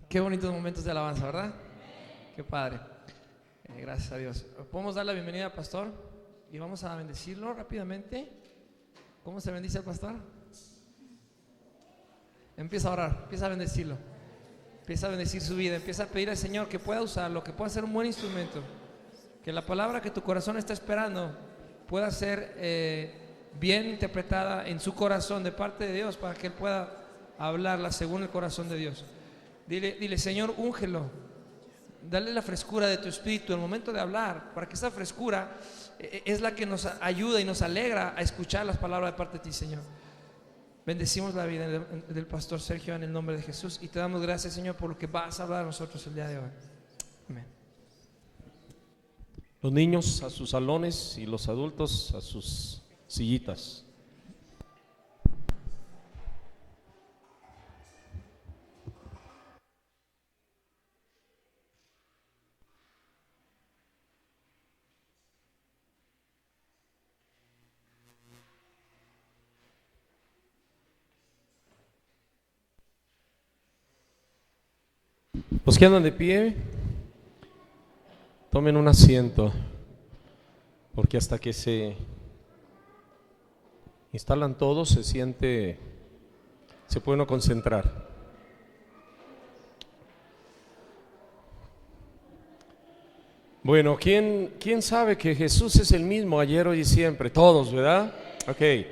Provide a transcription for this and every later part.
Qué bonitos momentos de alabanza, ¿verdad? Qué padre. Gracias a Dios. Podemos dar la bienvenida al pastor y vamos a bendecirlo rápidamente. ¿Cómo se bendice al pastor? Empieza a orar, empieza a bendecirlo, empieza a bendecir su vida, empieza a pedir al Señor que pueda usarlo, que pueda ser un buen instrumento, que la palabra que tu corazón está esperando pueda ser bien interpretada en su corazón de parte de Dios, para que Él pueda hablarla según el corazón de Dios. Dile, Señor, úngelo, dale la frescura de tu espíritu en el momento de hablar, para que esa frescura es la que nos ayuda y nos alegra a escuchar las palabras de parte de ti, Señor. Bendecimos la vida del pastor Sergio en el nombre de Jesús y te damos gracias, Señor, por lo que vas a hablar a nosotros el día de hoy. Amén. Los niños a sus salones y los adultos a sus sillitas. Los que andan de pie, tomen un asiento, porque hasta que se instalan todos se puede uno concentrar. Bueno, ¿quién sabe que Jesús es el mismo ayer, hoy y siempre? Todos, ¿verdad? Ok.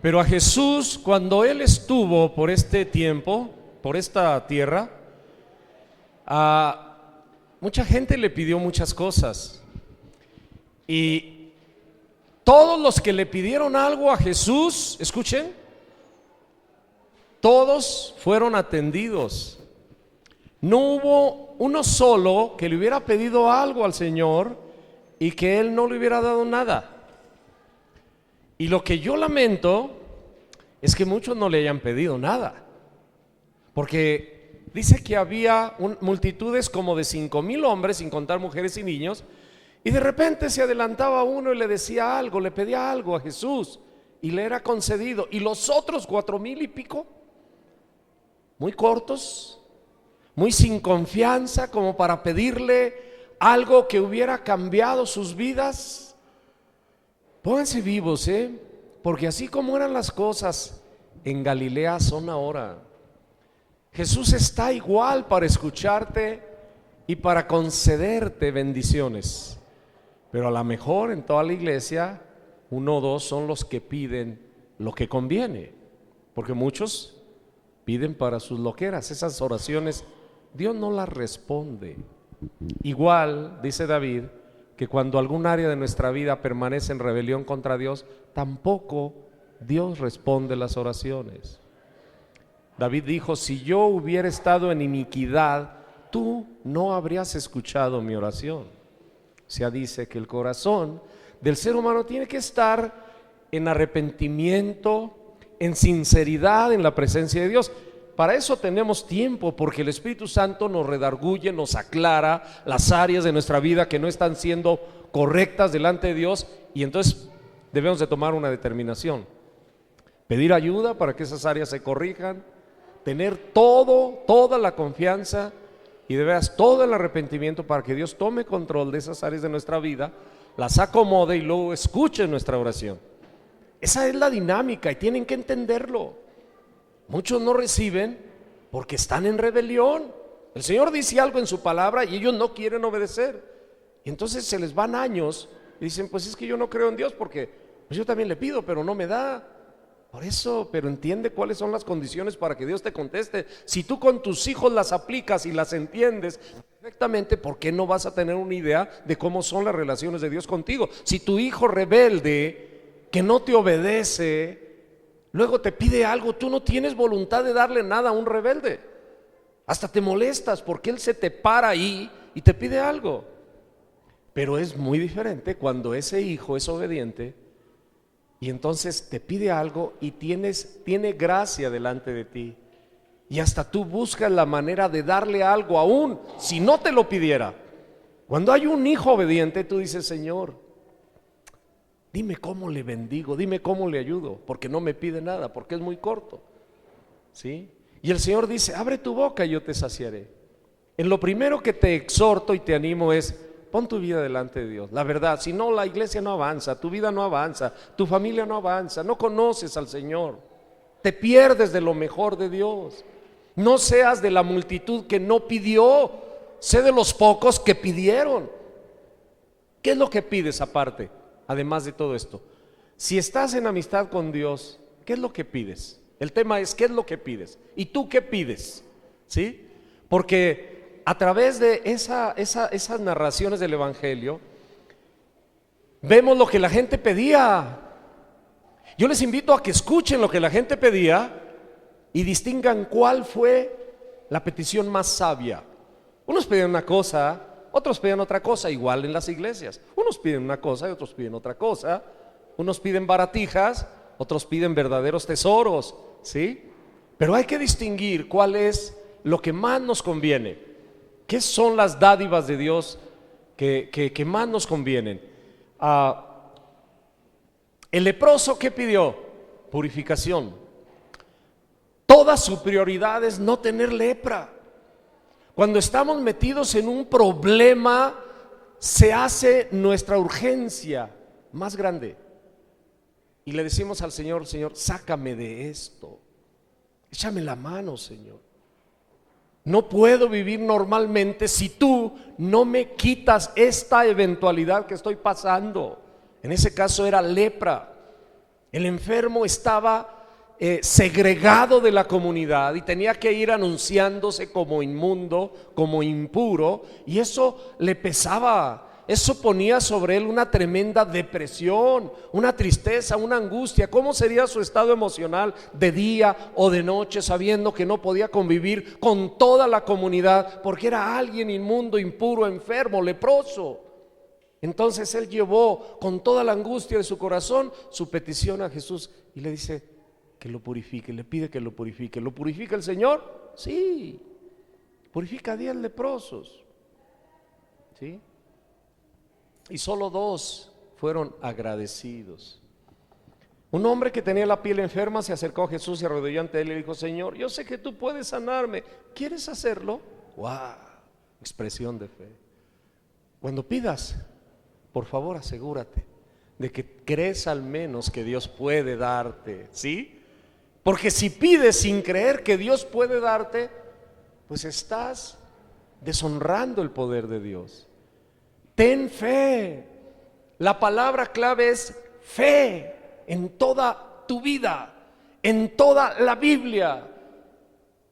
Pero a Jesús, cuando Él estuvo por este tiempo, por esta tierra, mucha gente le pidió muchas cosas, y todos los que le pidieron algo a Jesús, escuchen, todos fueron atendidos. No hubo uno solo que le hubiera pedido algo al Señor y que Él no le hubiera dado nada. Y lo que yo lamento es que muchos no le hayan pedido nada, porque dice que había multitudes como de 5,000 hombres, sin contar mujeres y niños, y de repente se adelantaba uno y le decía algo, le pedía algo a Jesús y le era concedido. Y los otros 4,000 y pico, muy cortos, muy sin confianza, como para pedirle algo que hubiera cambiado sus vidas. Pónganse vivos, porque así como eran las cosas en Galilea son ahora. Jesús está igual para escucharte y para concederte bendiciones, pero a lo mejor en toda la iglesia 1 o 2 son los que piden lo que conviene, porque muchos piden para sus loqueras. Esas oraciones Dios no las responde. Igual dice David que cuando algún área de nuestra vida permanece en rebelión contra Dios, tampoco Dios responde las oraciones. David dijo: si yo hubiera estado en iniquidad, tú no habrías escuchado mi oración. O sea, dice que el corazón del ser humano tiene que estar en arrepentimiento, en sinceridad, en la presencia de Dios. Para eso tenemos tiempo, porque el Espíritu Santo nos redarguye, nos aclara las áreas de nuestra vida que no están siendo correctas delante de Dios, y entonces debemos de tomar una determinación, pedir ayuda para que esas áreas se corrijan, tener toda la confianza y de veras todo el arrepentimiento para que Dios tome control de esas áreas de nuestra vida, las acomode y luego escuche nuestra oración. Esa es la dinámica y tienen que entenderlo. Muchos no reciben porque están en rebelión. El Señor dice algo en su palabra y ellos no quieren obedecer, y entonces se les van años y dicen: pues es que yo no creo en Dios, porque pues yo también le pido pero no me da. Por eso, pero entiende cuáles son las condiciones para que Dios te conteste. Si tú con tus hijos las aplicas y las entiendes perfectamente, ¿por qué no vas a tener una idea de cómo son las relaciones de Dios contigo? Si tu hijo rebelde, que no te obedece, luego te pide algo, tú no tienes voluntad de darle nada a un rebelde. Hasta te molestas porque él se te para ahí y te pide algo. Pero es muy diferente cuando ese hijo es obediente y entonces te pide algo y tiene gracia delante de ti, y hasta tú buscas la manera de darle algo aún si no te lo pidiera. Cuando hay un hijo obediente, tú dices: Señor, dime cómo le bendigo, dime cómo le ayudo, porque no me pide nada, porque es muy corto, ¿sí? Y el Señor dice: abre tu boca y yo te saciaré. En lo primero que te exhorto y te animo es: pon tu vida delante de Dios. La verdad, si no, la iglesia no avanza, tu vida no avanza, tu familia no avanza, no conoces al Señor, te pierdes de lo mejor de Dios. No seas de la multitud que no pidió, sé de los pocos que pidieron. ¿Qué es lo que pides aparte, además de todo esto? Si estás en amistad con Dios, ¿qué es lo que pides? El tema es: ¿qué es lo que pides? ¿Y tú qué pides? ¿Sí? Porque a través de esas narraciones del Evangelio vemos lo que la gente pedía. Yo les invito a que escuchen lo que la gente pedía y distingan cuál fue la petición más sabia. Unos pedían una cosa, otros pedían otra cosa, igual en las iglesias. Unos piden una cosa y otros piden otra cosa. Unos piden baratijas, otros piden verdaderos tesoros, ¿sí? Pero hay que distinguir cuál es lo que más nos conviene. ¿Qué son las dádivas de Dios que más nos convienen? El leproso, ¿qué pidió? Purificación. Toda su prioridad es no tener lepra. Cuando estamos metidos en un problema, se hace nuestra urgencia más grande. Y le decimos al Señor: Señor, sácame de esto. Échame la mano, Señor. No puedo vivir normalmente si tú no me quitas esta eventualidad que estoy pasando. En ese caso era lepra. El enfermo estaba segregado de la comunidad y tenía que ir anunciándose como inmundo, como impuro, y eso le pesaba. Eso ponía sobre él una tremenda depresión, una tristeza, una angustia. ¿Cómo sería su estado emocional de día o de noche, sabiendo que no podía convivir con toda la comunidad porque era alguien inmundo, impuro, enfermo, leproso? Entonces él llevó con toda la angustia de su corazón su petición a Jesús y le dice que lo purifique, le pide que lo purifique. ¿Lo purifica el Señor? Sí. Purifica a 10 leprosos, ¿sí? Y solo 2 fueron agradecidos. Un hombre que tenía la piel enferma se acercó a Jesús, se arrodilló ante él y le dijo: Señor, yo sé que tú puedes sanarme, ¿quieres hacerlo? ¡Wow! Expresión de fe. Cuando pidas, por favor asegúrate de que crees al menos que Dios puede darte, ¿sí? Porque si pides sin creer que Dios puede darte, pues estás deshonrando el poder de Dios. Ten fe. La palabra clave es fe en toda tu vida, en toda la Biblia.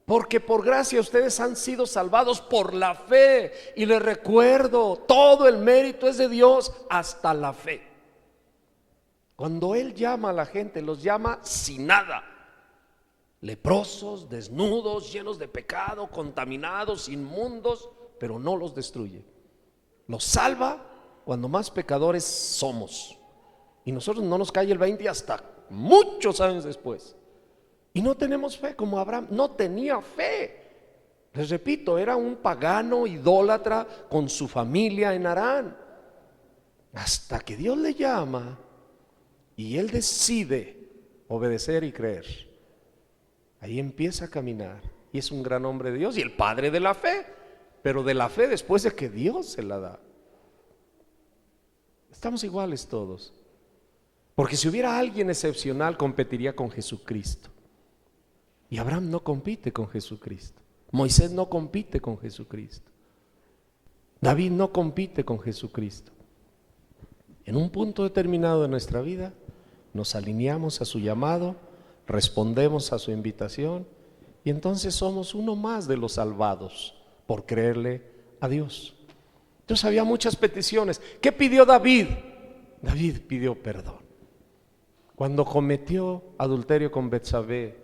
Porque por gracia ustedes han sido salvados por la fe. Y les recuerdo, todo el mérito es de Dios hasta la fe. Cuando Él llama a la gente, los llama sin nada. Leprosos, desnudos, llenos de pecado, contaminados, inmundos, pero no los destruye. Los salva cuando más pecadores somos. Y nosotros no nos cae el 20 hasta muchos años después. Y no tenemos fe como Abraham. No tenía fe. Les repito, era un pagano idólatra con su familia en Harán. Hasta que Dios le llama y él decide obedecer y creer. Ahí empieza a caminar. Y es un gran hombre de Dios y el padre de la fe. Pero de la fe después de que Dios se la da. Estamos iguales todos. Porque si hubiera alguien excepcional, competiría con Jesucristo. Y Abraham no compite con Jesucristo. Moisés no compite con Jesucristo. David no compite con Jesucristo. En un punto determinado de nuestra vida, nos alineamos a su llamado, respondemos a su invitación, y entonces somos uno más de los salvados por creerle a Dios. Entonces había muchas peticiones. ¿Qué pidió David? David pidió perdón. Cuando cometió adulterio con Betsabé,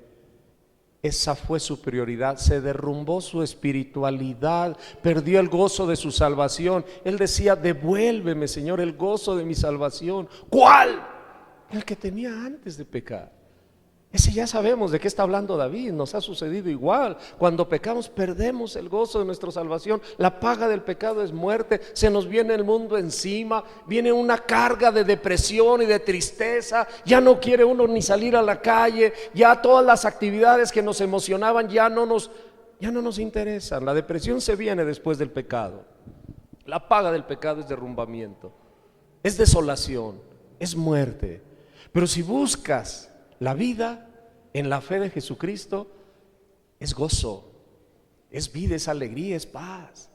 esa fue su prioridad. Se derrumbó su espiritualidad, perdió el gozo de su salvación. Él decía: devuélveme, Señor, el gozo de mi salvación. ¿Cuál? El que tenía antes de pecar. Ese ya sabemos de qué está hablando David. Nos ha sucedido igual. Cuando pecamos perdemos el gozo de nuestra salvación. La paga del pecado es muerte. Se nos viene el mundo encima. Viene una carga de depresión y de tristeza. Ya no quiere uno ni salir a la calle. Ya todas las actividades que nos emocionaban ya no nos ya no nos interesan. La depresión se viene después del pecado. La paga del pecado es derrumbamiento, es desolación, es muerte. Pero si buscas la vida en la fe de Jesucristo, es gozo, es vida, es alegría, es paz.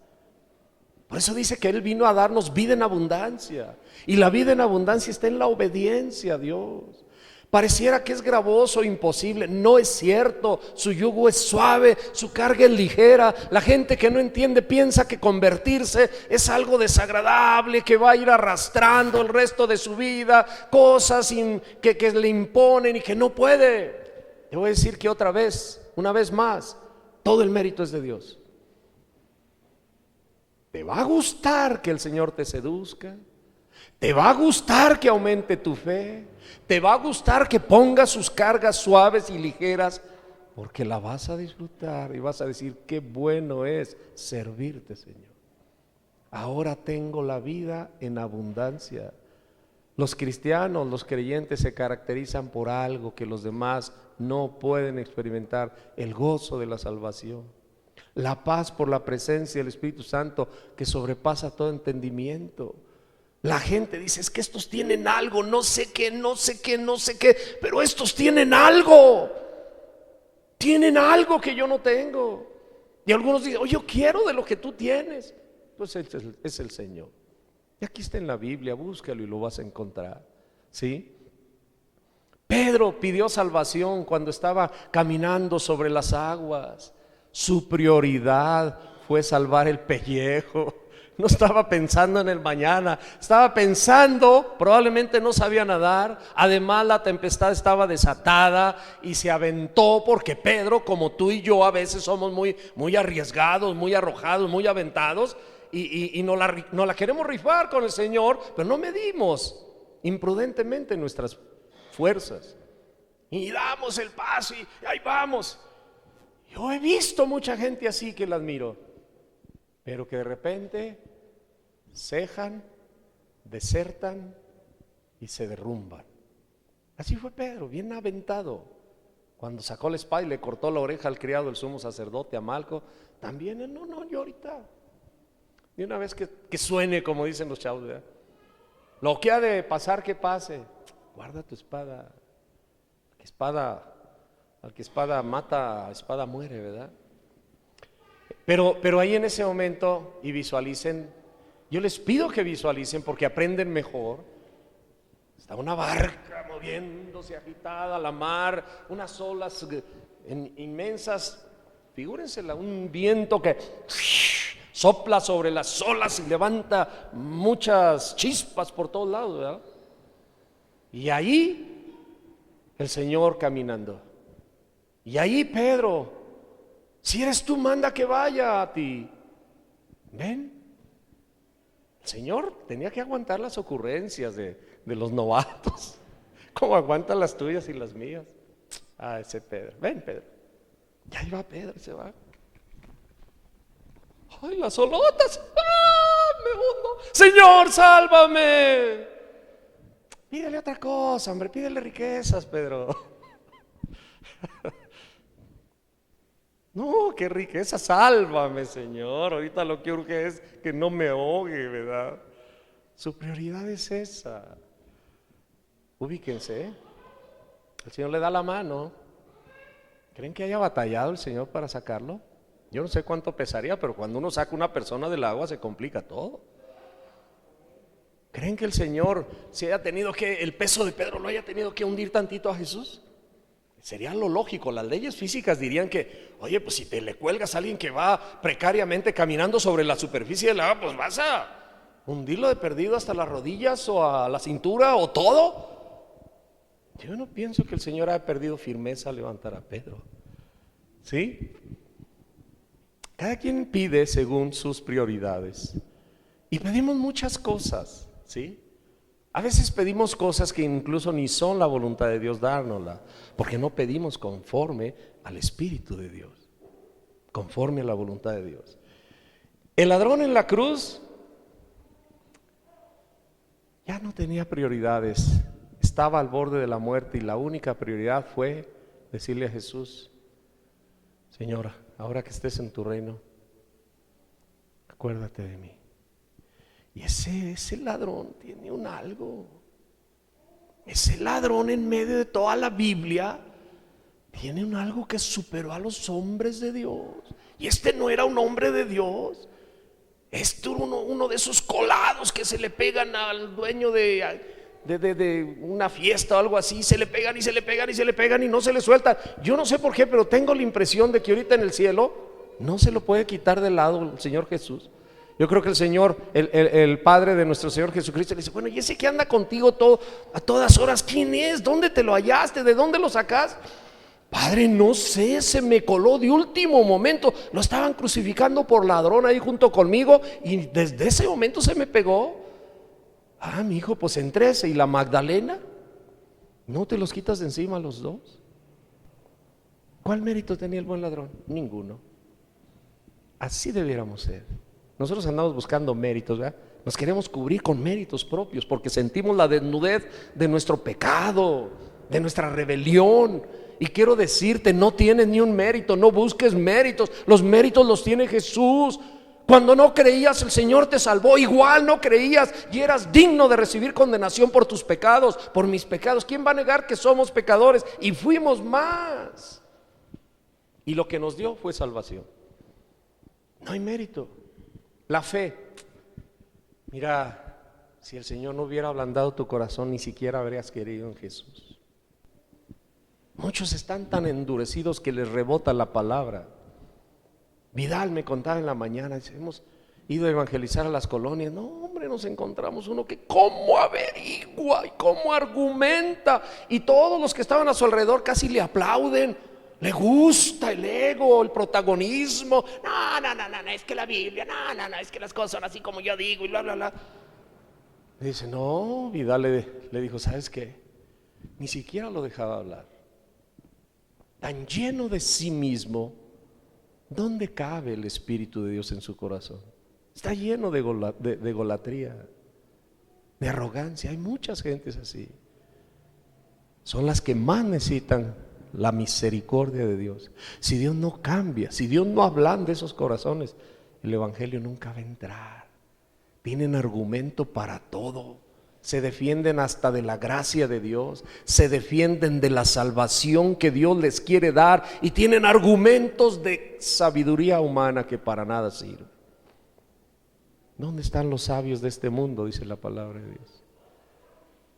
Por eso dice que Él vino a darnos vida en abundancia. Y la vida en abundancia está en la obediencia a Dios. Pareciera que es gravoso, imposible. No es cierto. Su yugo es suave, su carga es ligera. La gente que no entiende piensa que convertirse es algo desagradable, que va a ir arrastrando el resto de su vida cosas que le imponen y que no puede. Te voy a decir que otra vez, una vez más, todo el mérito es de Dios. ¿Te va a gustar que el Señor te seduzca? ¿Te va a gustar que aumente tu fe? ¿Te va a gustar que ponga sus cargas suaves y ligeras? Porque la vas a disfrutar y vas a decir: qué bueno es servirte, Señor. Ahora tengo la vida en abundancia. Los cristianos, los creyentes se caracterizan por algo que los demás no pueden experimentar: el gozo de la salvación, la paz por la presencia del Espíritu Santo que sobrepasa todo entendimiento. La gente dice: es que estos tienen algo, no sé qué, pero estos tienen algo que yo no tengo. Y algunos dicen: oh, yo quiero de lo que tú tienes. Pues es el Señor. Y aquí está en la Biblia, búscalo y lo vas a encontrar. ¿Sí? Pedro pidió salvación cuando estaba caminando sobre las aguas. Su prioridad fue salvar el pellejo. No estaba pensando en el mañana, estaba pensando, probablemente no sabía nadar. Además la tempestad estaba desatada y se aventó, porque Pedro, como tú y yo, a veces somos muy arriesgados, muy arrojados, muy aventados, y no la queremos rifar con el Señor, pero no medimos imprudentemente nuestras fuerzas y damos el paso y ahí vamos. Yo he visto mucha gente así que la admiro, pero que de repente cejan, desertan y se derrumban. Así fue Pedro, bien aventado. Cuando sacó la espada y le cortó la oreja al criado del sumo sacerdote, a Malco, también no, yo ahorita, y una vez que suene, como dicen los chavos, ¿verdad? Lo que ha de pasar, que pase. Guarda tu espada. Al que espada mata, espada muere, ¿verdad? Pero ahí en ese momento, y visualicen, yo les pido que visualicen porque aprenden mejor. Está una barca moviéndose, agitada, la mar, unas olas inmensas. Figúrensela, un viento que sopla sobre las olas y levanta muchas chispas por todos lados, ¿verdad? Y ahí el Señor caminando. Y ahí Pedro: si eres tú, manda que vaya a ti. Ven. El Señor tenía que aguantar las ocurrencias de los novatos, como aguanta las tuyas y las mías. Ese Pedro. Ven, Pedro. Y ahí va Pedro, se va. Ay, las olotas. Me hundo. Señor, sálvame. Pídele otra cosa, hombre. Pídele riquezas, Pedro. No, qué riqueza, sálvame, Señor. Ahorita lo que urge es que no me ahogue, ¿verdad? Su prioridad es esa. Ubíquense, ¿eh? El Señor le da la mano. ¿Creen que haya batallado el Señor para sacarlo? Yo no sé cuánto pesaría, pero cuando uno saca una persona del agua se complica todo. ¿Creen que el Señor el peso de Pedro lo haya tenido que hundir tantito a Jesús? Sería lo lógico. Las leyes físicas dirían que, oye, pues si te le cuelgas a alguien que va precariamente caminando sobre la superficie del agua, pues vas a hundirlo de perdido hasta las rodillas o a la cintura o todo. Yo no pienso que el Señor haya perdido firmeza al levantar a Pedro. ¿Sí? Cada quien pide según sus prioridades. Y pedimos muchas cosas, ¿sí? A veces pedimos cosas que incluso ni son la voluntad de Dios dárnosla, porque no pedimos conforme al Espíritu de Dios, conforme a la voluntad de Dios. El ladrón en la cruz ya no tenía prioridades, estaba al borde de la muerte y la única prioridad fue decirle a Jesús: Señora, ahora que estés en tu reino, acuérdate de mí. Y ese ladrón tiene un algo. Ese ladrón en medio de toda la Biblia tiene un algo que superó a los hombres de Dios. Y este no era un hombre de Dios. Este era uno de esos colados que se le pegan al dueño de una fiesta o algo así. Se le pegan y se le pegan y se le pegan y no se le sueltan. Yo no sé por qué, pero tengo la impresión de que ahorita en el cielo no se lo puede quitar de lado el Señor Jesús. Yo creo que el Señor, el Padre de nuestro Señor Jesucristo, le dice: bueno, ¿y ese que anda contigo a todas horas, quién es? ¿Dónde te lo hallaste? ¿De dónde lo sacas? Padre, no sé, se me coló de último momento. Lo estaban crucificando por ladrón ahí junto conmigo y desde ese momento se me pegó. Ah, mi hijo, pues en 13. ¿Y la Magdalena? ¿No te los quitas de encima los dos? ¿Cuál mérito tenía el buen ladrón? Ninguno. Así debiéramos ser. Nosotros andamos buscando méritos, ¿verdad? Nos queremos cubrir con méritos propios porque sentimos la desnudez de nuestro pecado, de nuestra rebelión. Y quiero decirte, no tienes ni un mérito, no busques méritos. Los méritos los tiene Jesús. Cuando no creías, el Señor te salvó. Igual no creías y eras digno de recibir condenación por tus pecados, por mis pecados. ¿Quién va a negar que somos pecadores? Y fuimos más. Y lo que nos dio fue salvación. No hay mérito. La fe. Mira, si el Señor no hubiera ablandado tu corazón, ni siquiera habrías querido en Jesús. Muchos están tan endurecidos que les rebota la palabra. Vidal me contaba en la mañana, dice: hemos ido a evangelizar a las colonias. No, hombre, nos encontramos uno que cómo averigua y cómo argumenta, y todos los que estaban a su alrededor casi le aplauden. Le gusta el ego, el protagonismo. No, es que la Biblia, no, es que las cosas son así como yo digo y bla, bla, bla. Le dice: no, Vidal le dijo: ¿sabes qué? Ni siquiera lo dejaba hablar. Tan lleno de sí mismo, ¿dónde cabe el Espíritu de Dios en su corazón? Está lleno de golatría, de arrogancia. Hay muchas gentes así. Son las que más necesitan la misericordia de Dios. Si Dios no cambia, si Dios no ablanda esos corazones, el Evangelio nunca va a entrar. Tienen argumento para todo. Se defienden hasta de la gracia de Dios, se defienden de la salvación que Dios les quiere dar y tienen argumentos de sabiduría humana que para nada sirven. ¿Dónde están los sabios de este mundo? Dice la palabra de Dios.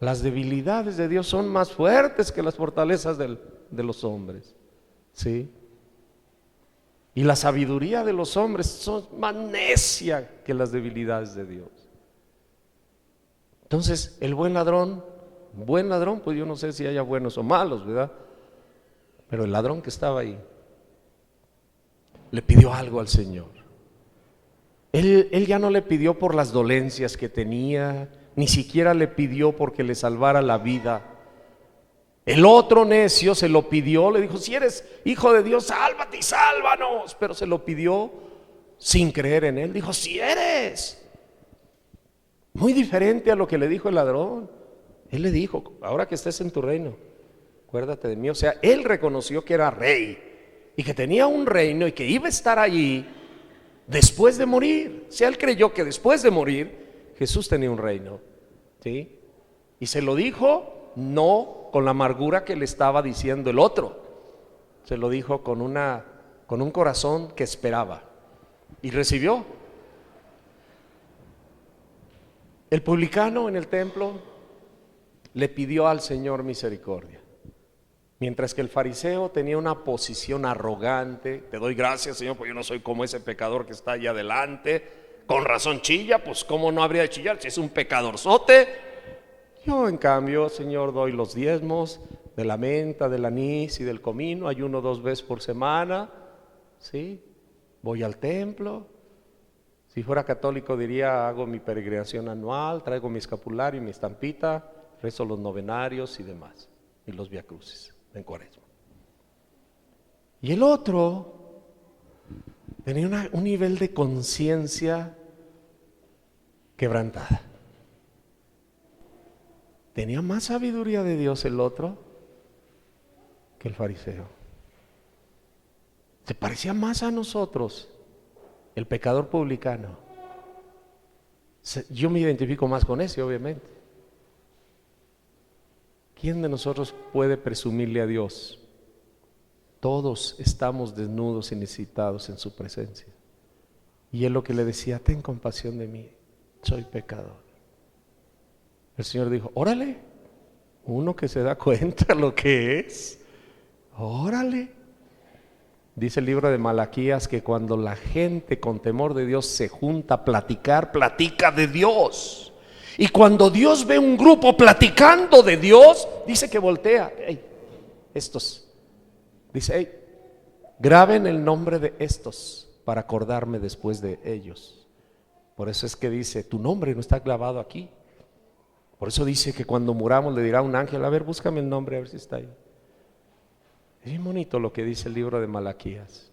Las debilidades de Dios son más fuertes que las fortalezas de los hombres, ¿sí? Y la sabiduría de los hombres son más necia que las debilidades de Dios. Entonces, el buen ladrón, pues yo no sé si haya buenos o malos, ¿verdad? Pero el ladrón que estaba ahí le pidió algo al Señor. Él ya no le pidió por las dolencias que tenía, ni siquiera le pidió porque le salvara la vida. El otro necio se lo pidió, le dijo: si eres hijo de Dios, sálvate y sálvanos. Pero se lo pidió sin creer en él. Dijo: si eres. Muy diferente a lo que le dijo el ladrón. Él le dijo: ahora que estés en tu reino, acuérdate de mí. O sea, él reconoció que era rey y que tenía un reino y que iba a estar allí después de morir. O sea, él creyó que después de morir Jesús tenía un reino, ¿sí? Y se lo dijo no con la amargura que le estaba diciendo el otro. Se lo dijo con un corazón que esperaba y recibió. El publicano en el templo le pidió al Señor misericordia, mientras que el fariseo tenía una posición arrogante. Te doy gracias, Señor, porque yo no soy como ese pecador que está allá adelante. Con razón chilla, pues cómo no habría de chillar si es un pecadorzote. Yo en cambio, Señor, doy los diezmos de la menta, del anís y del comino, ayuno 2 veces por semana, ¿sí? Voy al templo. Si fuera católico diría: hago mi peregrinación anual, traigo mi escapulario y mi estampita, rezo los novenarios y demás, y los viacrucis en Cuaresma. Y el otro tenía un nivel de conciencia quebrantada. Tenía más sabiduría de Dios el otro que el fariseo. Se parecía más a nosotros, el pecador publicano. Yo me identifico más con ese, obviamente. ¿Quién de nosotros puede presumirle a Dios? Todos estamos desnudos y necesitados en su presencia. Y él lo que le decía: ten compasión de mí, soy pecador. El Señor dijo: órale, uno que se da cuenta lo que es, órale. Dice el libro de Malaquías que cuando la gente con temor de Dios se junta a platicar, platica de Dios. Y cuando Dios ve un grupo platicando de Dios, dice que voltea. Hey, estos, dice: hey, graben el nombre de estos para acordarme después de ellos. Por eso es que dice: tu nombre no está clavado aquí. Por eso dice que cuando muramos le dirá un ángel: a ver, búscame el nombre, a ver si está ahí. Es bien bonito lo que dice el libro de Malaquías.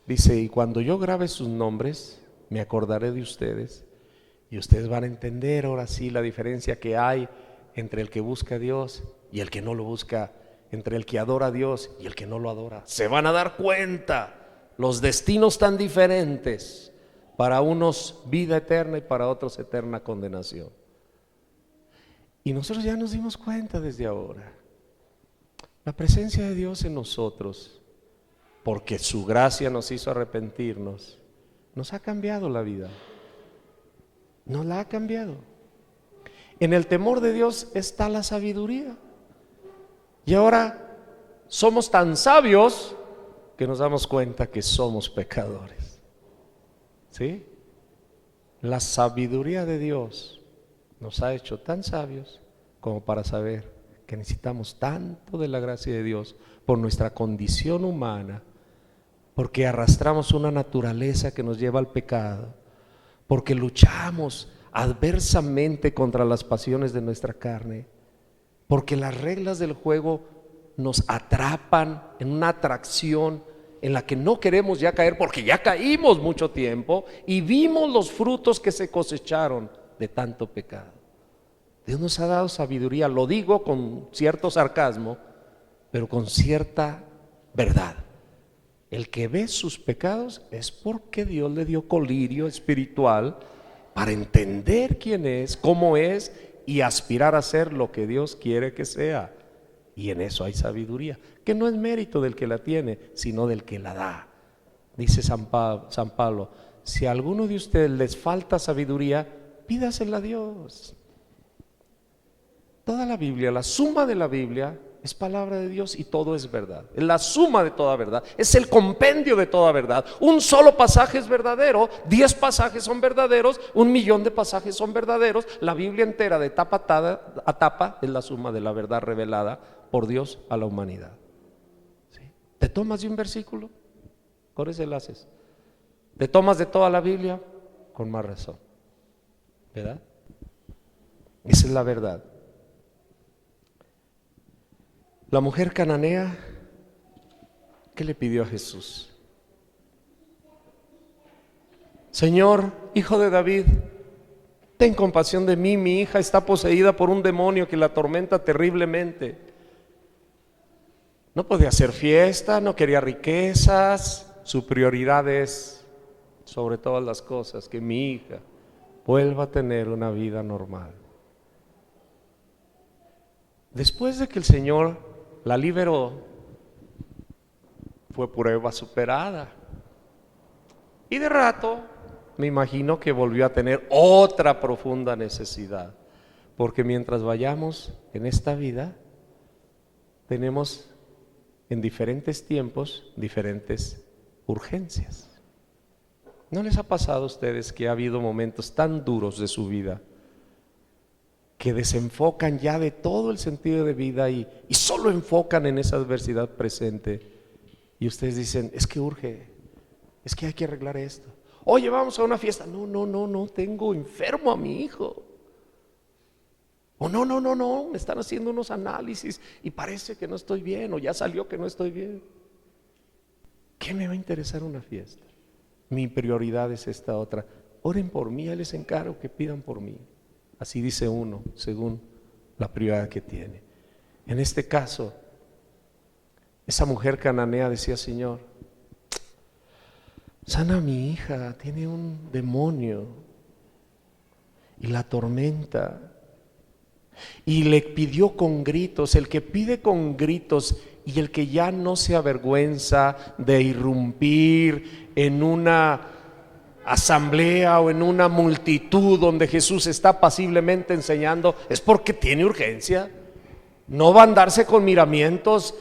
Dice: y cuando yo grabe sus nombres, me acordaré de ustedes, y ustedes van a entender ahora sí la diferencia que hay entre el que busca a Dios y el que no lo busca, entre el que adora a Dios y el que no lo adora. Se van a dar cuenta los destinos tan diferentes, para unos vida eterna y para otros eterna condenación. Y nosotros ya nos dimos cuenta desde ahora. La presencia de Dios en nosotros, porque su gracia nos hizo arrepentirnos, nos ha cambiado la vida. Nos la ha cambiado. En el temor de Dios está la sabiduría. Y ahora somos tan sabios que nos damos cuenta que somos pecadores. ¿Sí? La sabiduría de Dios nos ha hecho tan sabios como para saber que necesitamos tanto de la gracia de Dios por nuestra condición humana, porque arrastramos una naturaleza que nos lleva al pecado, porque luchamos adversamente contra las pasiones de nuestra carne, porque las reglas del juego nos atrapan en una atracción en la que no queremos ya caer, porque ya caímos mucho tiempo y vimos los frutos que se cosecharon de tanto pecado. Dios nos ha dado sabiduría, lo digo con cierto sarcasmo, pero con cierta verdad. El que ve sus pecados es porque Dios le dio colirio espiritual para entender quién es, cómo es y aspirar a ser lo que Dios quiere que sea. Y en eso hay sabiduría, que no es mérito del que la tiene, sino del que la da. Dice San Pablo: si a alguno de ustedes les falta sabiduría, pídasela a Dios. Toda la Biblia, la suma de la Biblia es palabra de Dios y todo es verdad. Es la suma de toda verdad, es el compendio de toda verdad. Un solo pasaje es verdadero, 10 pasajes son verdaderos, 1,000,000 de pasajes son verdaderos. La Biblia entera de tapa a tapa es la suma de la verdad revelada por Dios a la humanidad. ¿Sí? ¿Te tomas de un versículo? Con ese lo haces. ¿Te tomas de toda la Biblia? Con más razón, ¿verdad? Esa es la verdad. La mujer cananea, ¿qué le pidió a Jesús? Señor, hijo de David, ten compasión de mí, mi hija está poseída por un demonio que la atormenta terriblemente. No podía hacer fiesta, no quería riquezas, su prioridad es, sobre todas las cosas, que mi hija vuelva a tener una vida normal. Después de que el Señor la liberó, fue prueba superada. Y de rato, me imagino que volvió a tener otra profunda necesidad. Porque mientras vayamos en esta vida, tenemos en diferentes tiempos diferentes urgencias. ¿No les ha pasado a ustedes que ha habido momentos tan duros de su vida que desenfocan ya de todo el sentido de vida y solo enfocan en esa adversidad presente? Y ustedes dicen: es que urge, es que hay que arreglar esto. Oye, vamos a una fiesta. No, tengo enfermo a mi hijo. O no, me están haciendo unos análisis y parece que no estoy bien, o ya salió que no estoy bien. ¿Qué me va a interesar una fiesta? Mi prioridad es esta otra. Oren por mí, les encargo que pidan por mí. Así dice uno, según la prioridad que tiene. En este caso, esa mujer cananea decía: Señor, sana a mi hija, tiene un demonio y la atormenta. Y le pidió con gritos. El que pide con gritos y el que ya no se avergüenza de irrumpir en una asamblea o en una multitud donde Jesús está pasiblemente enseñando, es porque tiene urgencia. No va a andarse con miramientos,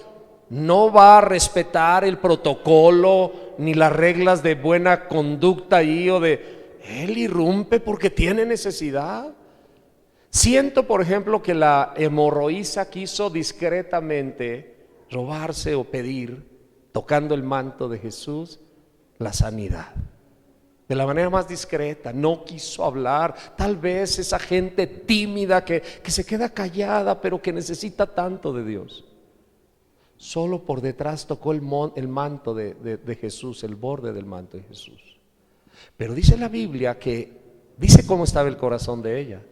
no va a respetar el protocolo ni las reglas de buena conducta ahí, o de él irrumpe porque tiene necesidad. Siento, por ejemplo, que la hemorroísa quiso discretamente robarse o pedir, tocando el manto de Jesús, la sanidad. De la manera más discreta, no quiso hablar. Tal vez esa gente tímida que se queda callada, pero que necesita tanto de Dios. Solo por detrás tocó el manto de Jesús, el borde del manto de Jesús. Pero dice la Biblia que, dice cómo estaba el corazón de ella.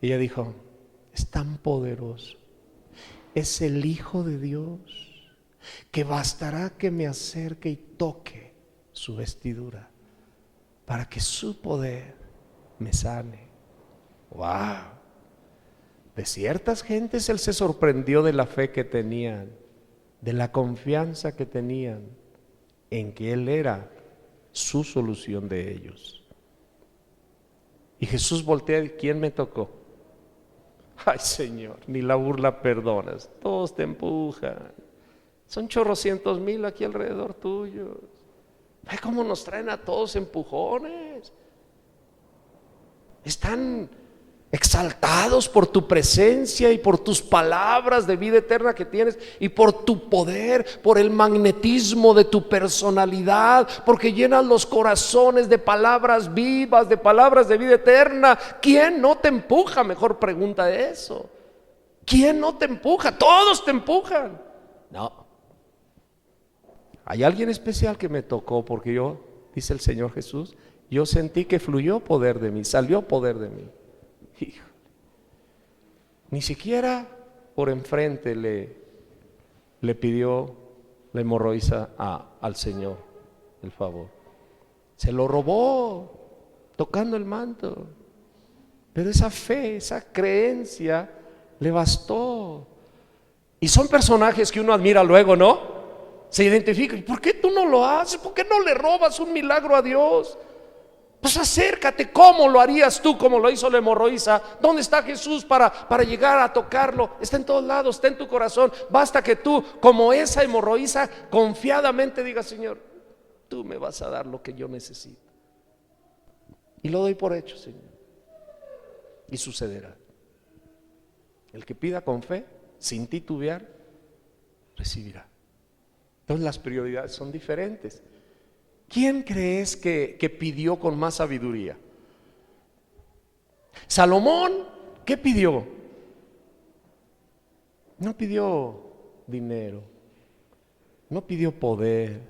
Ella dijo: es tan poderoso, es el Hijo de Dios, que bastará que me acerque y toque su vestidura para que su poder me sane. ¡Wow! De ciertas gentes él se sorprendió de la fe que tenían, de la confianza que tenían en que él era su solución de ellos. Y Jesús voltea: ¿quién me tocó? Ay, Señor, ni la burla perdonas, todos te empujan, son chorrocientos mil aquí alrededor tuyo. Ve cómo nos traen a todos empujones. Están exaltados por tu presencia y por tus palabras de vida eterna que tienes, y por tu poder, por el magnetismo de tu personalidad, porque llenas los corazones de palabras vivas, de palabras de vida eterna. ¿Quién no te empuja? Mejor pregunta eso. ¿Quién no te empuja? Todos te empujan. No. Hay alguien especial que me tocó, porque yo, dice el Señor Jesús, yo sentí que fluyó poder de mí, salió poder de mí. Hijo, ni siquiera por enfrente le pidió la hemorroísa al Señor el favor. Se lo robó tocando el manto. Pero esa fe, esa creencia le bastó. Y son personajes que uno admira luego, ¿no? Se identifica. ¿Y por qué tú no lo haces? ¿Por qué no le robas un milagro a Dios? Pues acércate. ¿Cómo lo harías tú como lo hizo la hemorroísa? ¿Dónde está Jesús para llegar a tocarlo? Está en todos lados, está en tu corazón. Basta que tú, como esa hemorroísa, confiadamente digas: Señor, tú me vas a dar lo que yo necesito. Y lo doy por hecho, Señor. Y sucederá. El que pida con fe, sin titubear, recibirá. Entonces las prioridades son diferentes. ¿Quién crees que pidió con más sabiduría? Salomón, ¿qué pidió? No pidió dinero, no pidió poder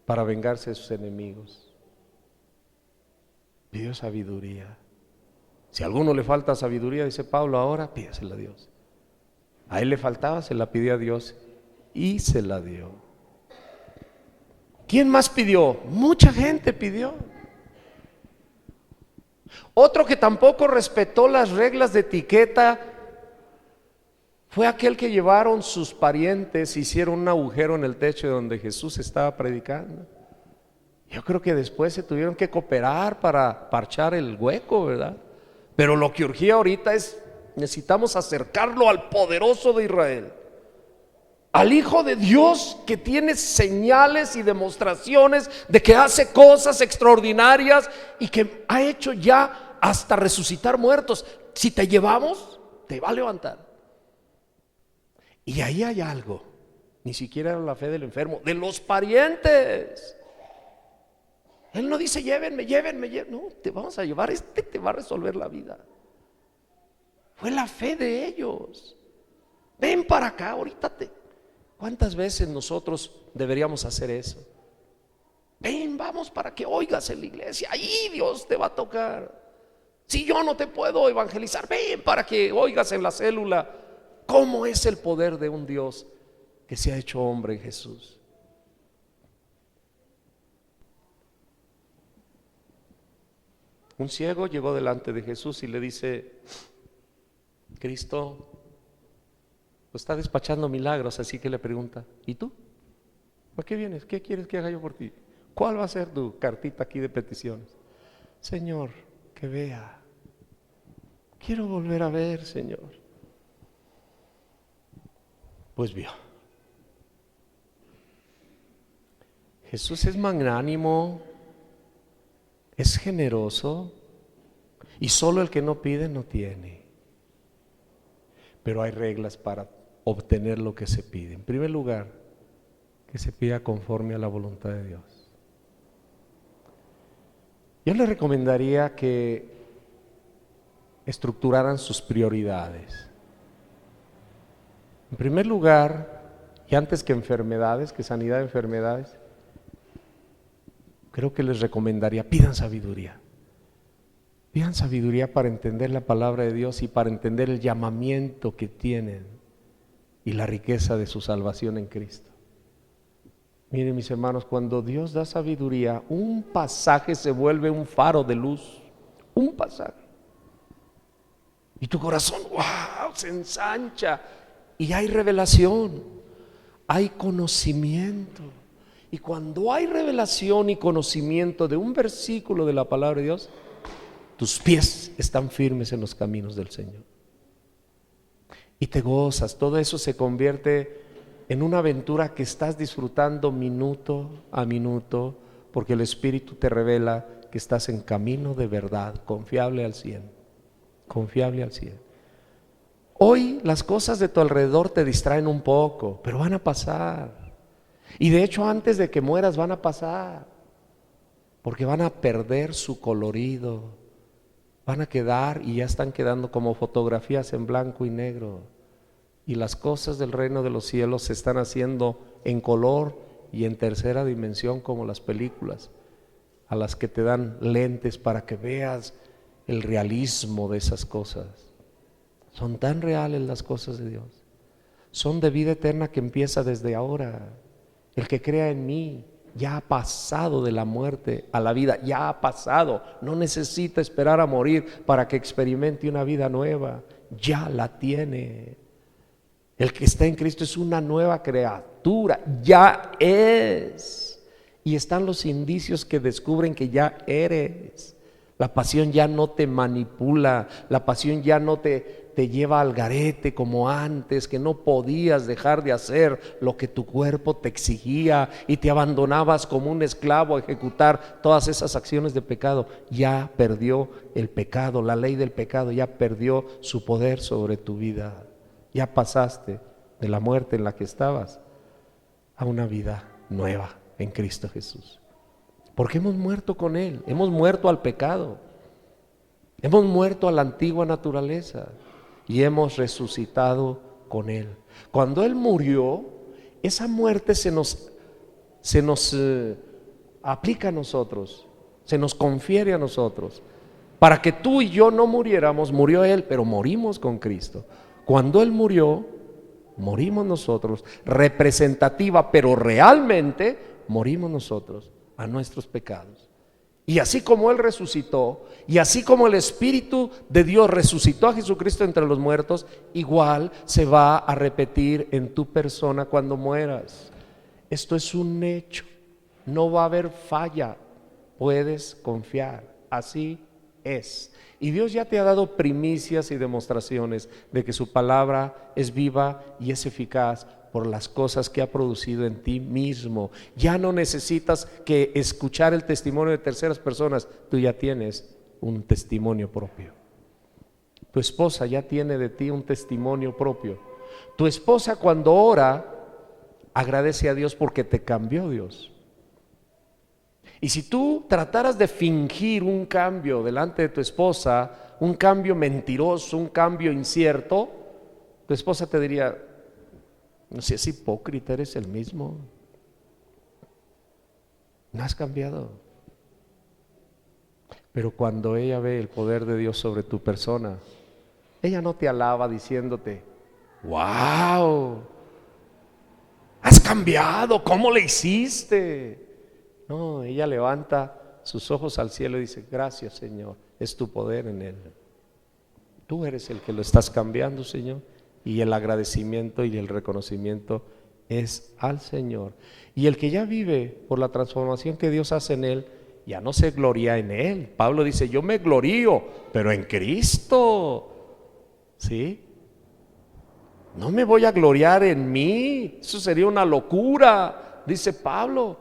para vengarse de sus enemigos, pidió sabiduría. Si a alguno le falta sabiduría, dice Pablo, ahora pídasela a Dios. A él le faltaba, se la pidió a Dios y se la dio. ¿Quién más pidió? Mucha gente pidió. Otro que tampoco respetó las reglas de etiqueta fue aquel que llevaron sus parientes, hicieron un agujero en el techo donde Jesús estaba predicando. Yo creo que después se tuvieron que cooperar para parchar el hueco, ¿verdad? Pero lo que urgía ahorita es: necesitamos acercarlo al poderoso de Israel, al Hijo de Dios, que tiene señales y demostraciones de que hace cosas extraordinarias y que ha hecho ya hasta resucitar muertos. Si te llevamos, te va a levantar. Y ahí hay algo, ni siquiera era la fe del enfermo, de los parientes. Él no dice: llévenme, no, te vamos a llevar, te va a resolver la vida. Fue la fe de ellos. Ven para acá, ahorita ¿Cuántas veces nosotros deberíamos hacer eso? Ven, vamos para que oigas en la iglesia, ahí Dios te va a tocar. Si yo no te puedo evangelizar, ven para que oigas en la célula cómo es el poder de un Dios que se ha hecho hombre en Jesús. Un ciego llegó delante de Jesús y le dice: Cristo está despachando milagros, así que le pregunta: ¿y tú? ¿Por qué vienes? ¿Qué quieres que haga yo por ti? ¿Cuál va a ser tu cartita aquí de peticiones? Señor, que vea. Quiero volver a ver, Señor. Pues vio. Jesús es magnánimo, es generoso, y solo el que no pide no tiene. Pero hay reglas para obtener lo que se pide. En primer lugar, que se pida conforme a la voluntad de Dios. Yo le recomendaría que estructuraran sus prioridades. En primer lugar, y antes que enfermedades, que sanidad de enfermedades, creo que les recomendaría: pidan sabiduría. Pidan sabiduría para entender la palabra de Dios y para entender el llamamiento que tienen y la riqueza de su salvación en Cristo. Miren, mis hermanos, cuando Dios da sabiduría, un pasaje se vuelve un faro de luz. Un pasaje. Y tu corazón, wow, se ensancha. Y hay revelación, hay conocimiento. Y cuando hay revelación y conocimiento de un versículo de la palabra de Dios, tus pies están firmes en los caminos del Señor. Y te gozas, todo eso se convierte en una aventura que estás disfrutando minuto a minuto, porque el Espíritu te revela que estás en camino de verdad, confiable al 100, confiable al 100. Hoy las cosas de tu alrededor te distraen un poco, pero van a pasar. Y de hecho, antes de que mueras van a pasar, porque van a perder su colorido, van a quedar, y ya están quedando como fotografías en blanco y negro. Y las cosas del reino de los cielos se están haciendo en color y en tercera dimensión, como las películas, a las que te dan lentes para que veas el realismo de esas cosas. Son tan reales las cosas de Dios. Son de vida eterna que empieza desde ahora. El que crea en mí ya ha pasado de la muerte a la vida, ya ha pasado. No necesita esperar a morir para que experimente una vida nueva. Ya la tiene. El que está en Cristo es una nueva criatura, ya es. Y están los indicios que descubren que ya eres. La pasión ya no te manipula, la pasión ya no te lleva al garete como antes, que no podías dejar de hacer lo que tu cuerpo te exigía y te abandonabas como un esclavo a ejecutar todas esas acciones de pecado. Ya perdió el pecado, la ley del pecado ya perdió su poder sobre tu vida. Ya pasaste de la muerte en la que estabas a una vida nueva en Cristo Jesús. Porque hemos muerto con Él, hemos muerto al pecado, hemos muerto a la antigua naturaleza y hemos resucitado con Él. Cuando Él murió, esa muerte se nos aplica a nosotros, se nos confiere a nosotros. Para que tú y yo no muriéramos, murió Él, pero morimos con Cristo. Cuando Él murió, morimos nosotros, representativa, pero realmente morimos nosotros a nuestros pecados. Y así como Él resucitó, y así como el Espíritu de Dios resucitó a Jesucristo entre los muertos, igual se va a repetir en tu persona cuando mueras. Esto es un hecho, no va a haber falla, puedes confiar, así es. Y Dios ya te ha dado primicias y demostraciones de que su palabra es viva y es eficaz por las cosas que ha producido en ti mismo. Ya no necesitas que escuchar el testimonio de terceras personas, tú ya tienes un testimonio propio. Tu esposa ya tiene de ti un testimonio propio. Tu esposa, cuando ora, agradece a Dios porque te cambió Dios. Y si tú trataras de fingir un cambio delante de tu esposa, un cambio mentiroso, un cambio incierto, tu esposa te diría: no seas hipócrita, eres el mismo, no has cambiado. Pero cuando ella ve el poder de Dios sobre tu persona, ella no te alaba diciéndote: wow, cambiado, ¿cómo le hiciste? No, ella levanta sus ojos al cielo y dice, gracias Señor, es tu poder en él. Tú eres el que lo estás cambiando, Señor. Y el agradecimiento y el reconocimiento es al Señor. Y el que ya vive por la transformación que Dios hace en él, ya no se gloria en él. Pablo dice, yo me glorío, pero en Cristo. ¿Sí? No me voy a gloriar en mí, eso sería una locura, dice Pablo.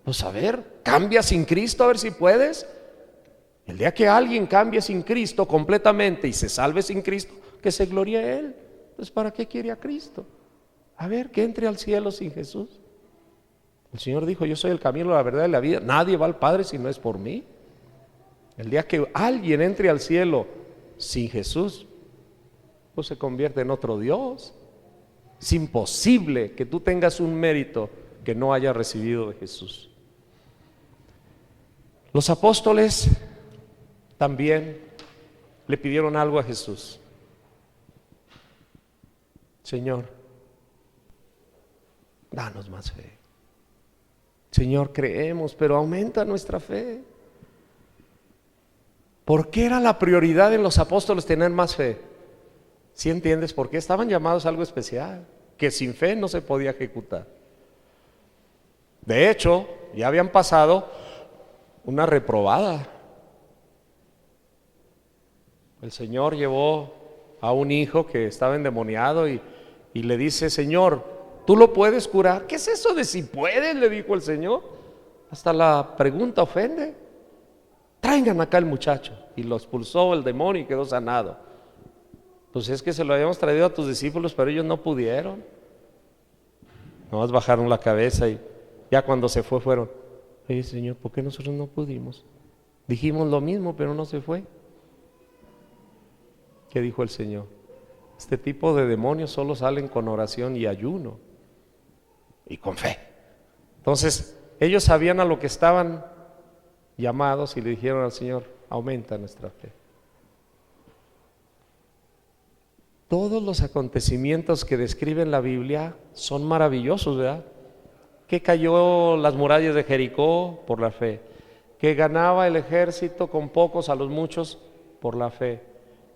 Pues a ver, cambia sin Cristo, a ver si puedes. El día que alguien cambie sin Cristo completamente y se salve sin Cristo, que se glorie él. Entonces, ¿para qué quiere a Cristo? A ver, que entre al cielo sin Jesús. El Señor dijo, yo soy el camino, la verdad y la vida. Nadie va al Padre si no es por mí. El día que alguien entre al cielo sin Jesús, pues se convierte en otro Dios. Es imposible que tú tengas un mérito que no hayas recibido de Jesús. Los apóstoles también le pidieron algo a Jesús. Señor, danos más fe. Señor, creemos, pero aumenta nuestra fe. ¿Por qué era la prioridad en los apóstoles tener más fe? ¿Sí entiendes por qué? Estaban llamados a algo especial, que sin fe no se podía ejecutar. De hecho, ya habían pasado una reprobada. El Señor llevó a un hijo que estaba endemoniado y le dice, Señor, ¿tú lo puedes curar? ¿Qué es eso de si puedes? Le dijo el Señor. Hasta la pregunta ofende. Traigan acá el muchacho. Y lo expulsó el demonio y quedó sanado. Pues es que se lo habíamos traído a tus discípulos, pero ellos no pudieron. Nomás bajaron la cabeza y ya cuando se fueron. Oye, Señor, ¿por qué nosotros no pudimos? Dijimos lo mismo, pero no se fue. ¿Qué dijo el Señor? Este tipo de demonios solo salen con oración y ayuno y con fe. Entonces, ellos sabían a lo que estaban llamados y le dijeron al Señor, aumenta nuestra fe. Todos los acontecimientos que describen la Biblia son maravillosos, ¿verdad? Que cayó las murallas de Jericó por la fe, que ganaba el ejército con pocos a los muchos por la fe,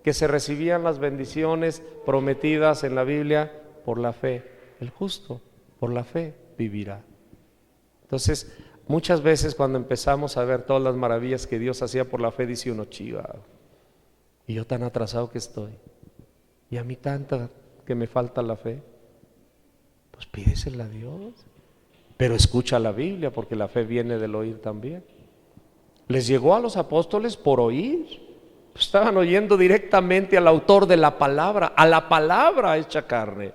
que se recibían las bendiciones prometidas en la Biblia por la fe. El justo por la fe vivirá. Entonces, muchas veces cuando empezamos a ver todas las maravillas que Dios hacía por la fe, dice uno, chiva, y yo tan atrasado que estoy, y a mí tanta que me falta la fe. Pues pídesela a Dios, pero escucha la Biblia, porque la fe viene del oír también. Les llegó a los apóstoles por oír. Estaban oyendo directamente al autor de la palabra, a la palabra hecha carne.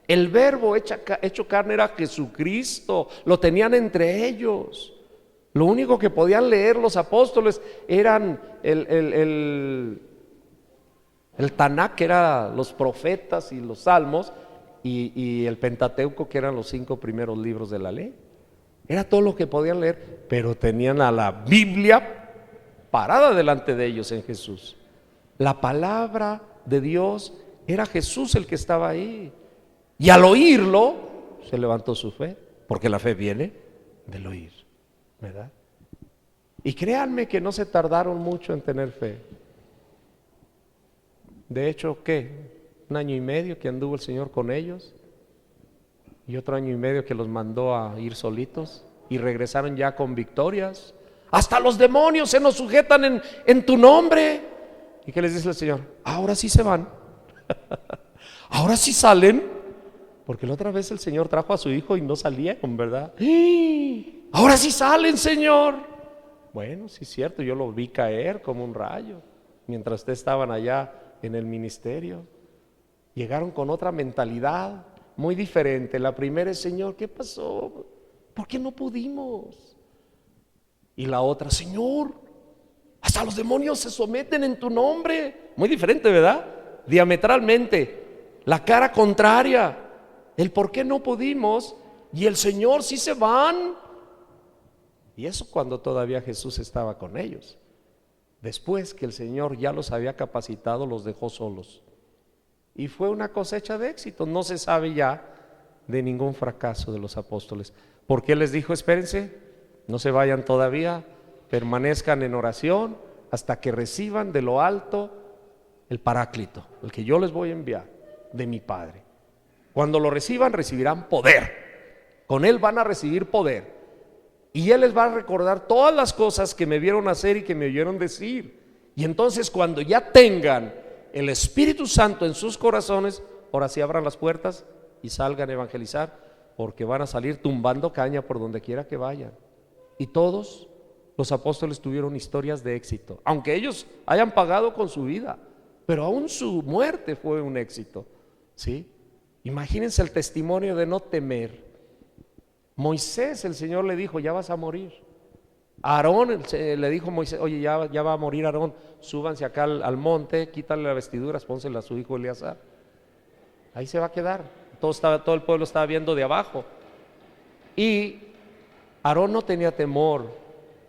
El verbo hecho carne era Jesucristo, lo tenían entre ellos. Lo único que podían leer los apóstoles eran el Tanakh, que eran los profetas y los salmos, y el Pentateuco, que eran los 5 primeros libros de la ley. Era todo lo que podían leer, pero tenían a la Biblia parada delante de ellos en Jesús. La palabra de Dios era Jesús el que estaba ahí, y al oírlo se levantó su fe, porque la fe viene del oír, ¿verdad? Y créanme que no se tardaron mucho en tener fe. De hecho, ¿qué? 1 año y medio que anduvo el Señor con ellos, y otro año y medio que los mandó a ir solitos, y regresaron ya con victorias. Hasta los demonios se nos sujetan en tu nombre. ¿Y qué les dice el Señor? Ahora sí se van. Ahora sí salen. Porque la otra vez el Señor trajo a su hijo y no salieron, ¿verdad? Ahora sí salen, Señor. Bueno, sí es cierto, yo lo vi caer como un rayo mientras ustedes estaban allá en el ministerio. Llegaron con otra mentalidad muy diferente. La primera es, Señor, ¿qué pasó? ¿Por qué no pudimos? Y la otra, Señor, hasta los demonios se someten en tu nombre. Muy diferente, ¿verdad? Diametralmente. La cara contraria. El por qué no pudimos y el Señor sí se van. Y eso cuando todavía Jesús estaba con ellos. Después que el Señor ya los había capacitado, los dejó solos. Y fue una cosecha de éxito. No se sabe ya de ningún fracaso de los apóstoles. ¿Por qué les dijo espérense? No se vayan todavía, permanezcan en oración hasta que reciban de lo alto el Paráclito, el que yo les voy a enviar de mi Padre. Cuando lo reciban, recibirán poder. Con Él van a recibir poder. Y Él les va a recordar todas las cosas que me vieron hacer y que me oyeron decir. Y entonces cuando ya tengan el Espíritu Santo en sus corazones, ahora sí abran las puertas y salgan a evangelizar, porque van a salir tumbando caña por donde quiera que vayan. Y todos los apóstoles tuvieron historias de éxito, aunque ellos hayan pagado con su vida, pero aún su muerte fue un éxito, ¿sí? Imagínense el testimonio de no temer. Moisés, el Señor le dijo, ya vas a morir. Aarón le dijo a Moisés, oye, ya va a morir Aarón, súbanse acá al monte, quítale las vestiduras, pónsela a su hijo Eleazar. Ahí se va a quedar. Todo el pueblo estaba viendo de abajo. Y Aarón no tenía temor.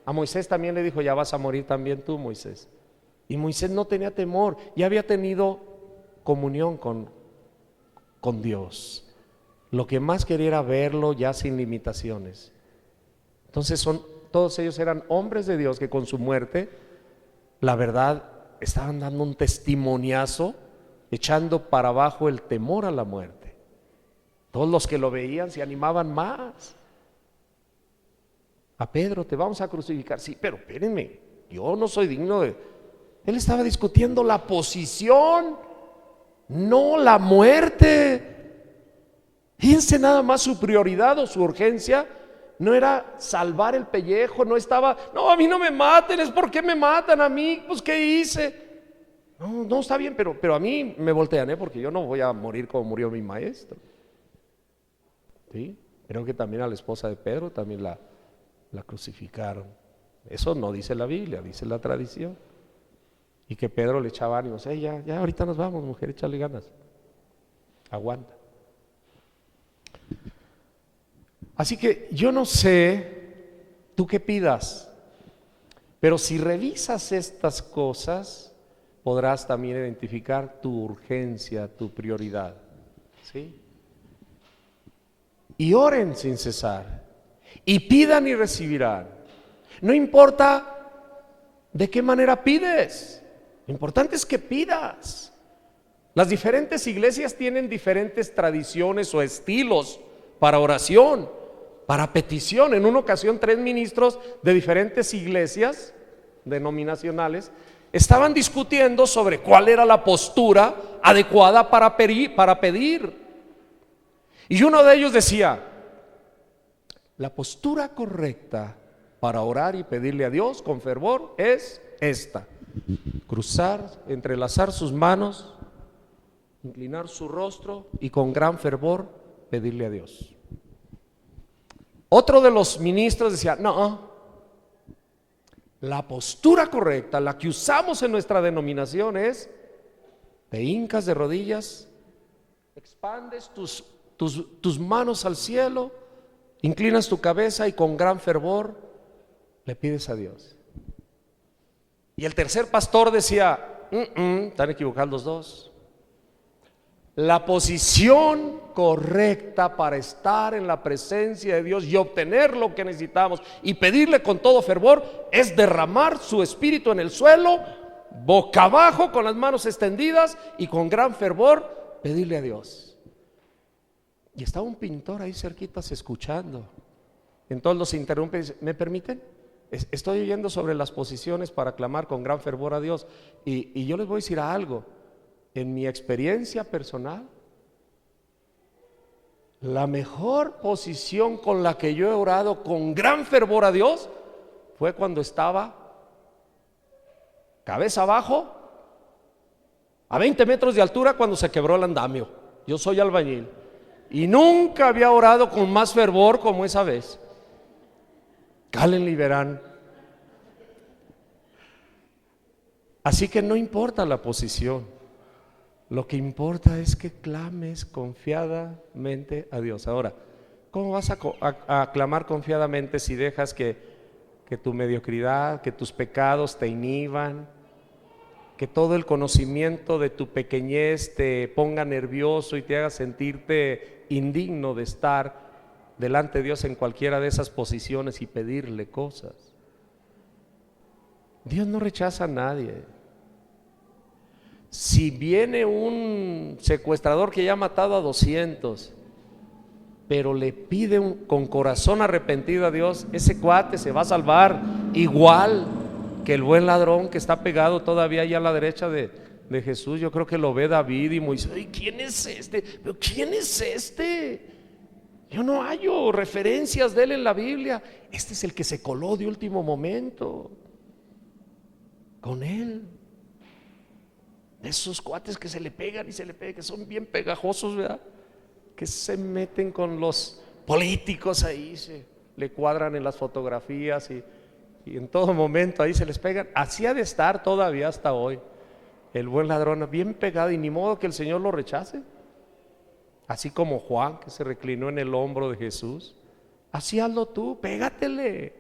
A Moisés también le dijo, ya vas a morir también tú, Moisés. Y Moisés no tenía temor, ya había tenido comunión con Dios. Lo que más quería era verlo ya sin limitaciones. Entonces todos ellos eran hombres de Dios que con su muerte, la verdad, estaban dando un testimoniazo, echando para abajo el temor a la muerte. Todos los que lo veían se animaban más. A Pedro, te vamos a crucificar. Sí, pero espérenme, yo no soy digno de... Él estaba discutiendo la posición, no la muerte. Fíjense nada más, su prioridad o su urgencia no era salvar el pellejo, no estaba, no, a mí no me maten, es porque me matan a mí, pues ¿qué hice? No está bien, pero a mí me voltean, porque yo no voy a morir como murió mi maestro. ¿Sí? Creo que también a la esposa de Pedro también la crucificaron. Eso no dice la Biblia, dice la tradición. Y que Pedro le echaba ánimos, ya ahorita nos vamos, mujer, échale ganas, aguanta. Así que yo no sé tú qué pidas, pero si revisas estas cosas, podrás también identificar tu urgencia, tu prioridad, ¿sí? Y oren sin cesar, y pidan y recibirán. No importa de qué manera pides, lo importante es que pidas. Las diferentes iglesias tienen diferentes tradiciones o estilos para oración, para petición. En una ocasión 3 ministros de diferentes iglesias denominacionales estaban discutiendo sobre cuál era la postura adecuada para pedir. Y uno de ellos decía, la postura correcta para orar y pedirle a Dios con fervor es esta: entrelazar sus manos, inclinar su rostro y con gran fervor pedirle a Dios. Otro de los ministros decía, no, la postura correcta, la que usamos en nuestra denominación es: te hincas de rodillas, expandes tus manos al cielo, inclinas tu cabeza y con gran fervor le pides a Dios. Y el tercer pastor decía, están equivocados los dos. La posición correcta para estar en la presencia de Dios y obtener lo que necesitamos y pedirle con todo fervor es derramar su espíritu en el suelo, boca abajo, con las manos extendidas y con gran fervor pedirle a Dios. Y estaba un pintor ahí cerquitas escuchando. Entonces los interrumpe y dice, ¿me permiten? Estoy oyendo sobre las posiciones para clamar con gran fervor a Dios. Y yo les voy a decir algo. En mi experiencia personal, la mejor posición con la que yo he orado con gran fervor a Dios fue cuando estaba cabeza abajo, a 20 metros de altura, cuando se quebró el andamio. Yo soy albañil y nunca había orado con más fervor como esa vez. Cálenle y verán. Así que no importa la posición. Lo que importa es que clames confiadamente a Dios. Ahora, ¿cómo vas a clamar confiadamente si dejas que tu mediocridad, que tus pecados te inhiban? que todo el conocimiento de tu pequeñez te ponga nervioso y te haga sentirte indigno de estar delante de Dios en cualquiera de esas posiciones y pedirle cosas. Dios no rechaza a nadie. Si viene un secuestrador que ya ha matado a 200, pero le pide con corazón arrepentido a Dios, ese cuate se va a salvar igual que el buen ladrón que está pegado todavía allá a la derecha de Jesús. Yo creo que lo ve David y Moisés. ¿Y quién es este? ¿Pero quién es este? Yo no hallo referencias de él en la Biblia. Este es el que se coló de último momento con él. De esos cuates que se le pegan y se le pegan, que son bien pegajosos, ¿verdad? Que se meten con los políticos ahí, se le cuadran en las fotografías y en todo momento ahí se les pegan. Así ha de estar todavía hasta hoy el buen ladrón, bien pegado, y ni modo que el Señor lo rechace. Así como Juan, que se reclinó en el hombro de Jesús, así hazlo tú, pégatele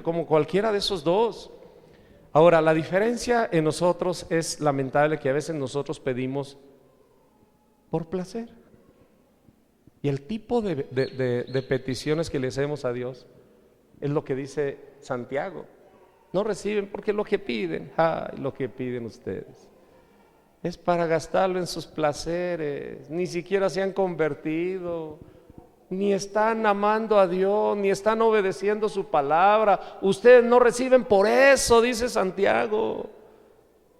como cualquiera de esos dos. Ahora, la diferencia en nosotros es lamentable, que a veces nosotros pedimos por placer. Y el tipo de peticiones que le hacemos a Dios es lo que dice Santiago: no reciben porque lo que piden, lo que piden ustedes es para gastarlo en sus placeres. Ni siquiera se han convertido, ni están amando a Dios, ni están obedeciendo su palabra. Ustedes no reciben por eso, dice Santiago,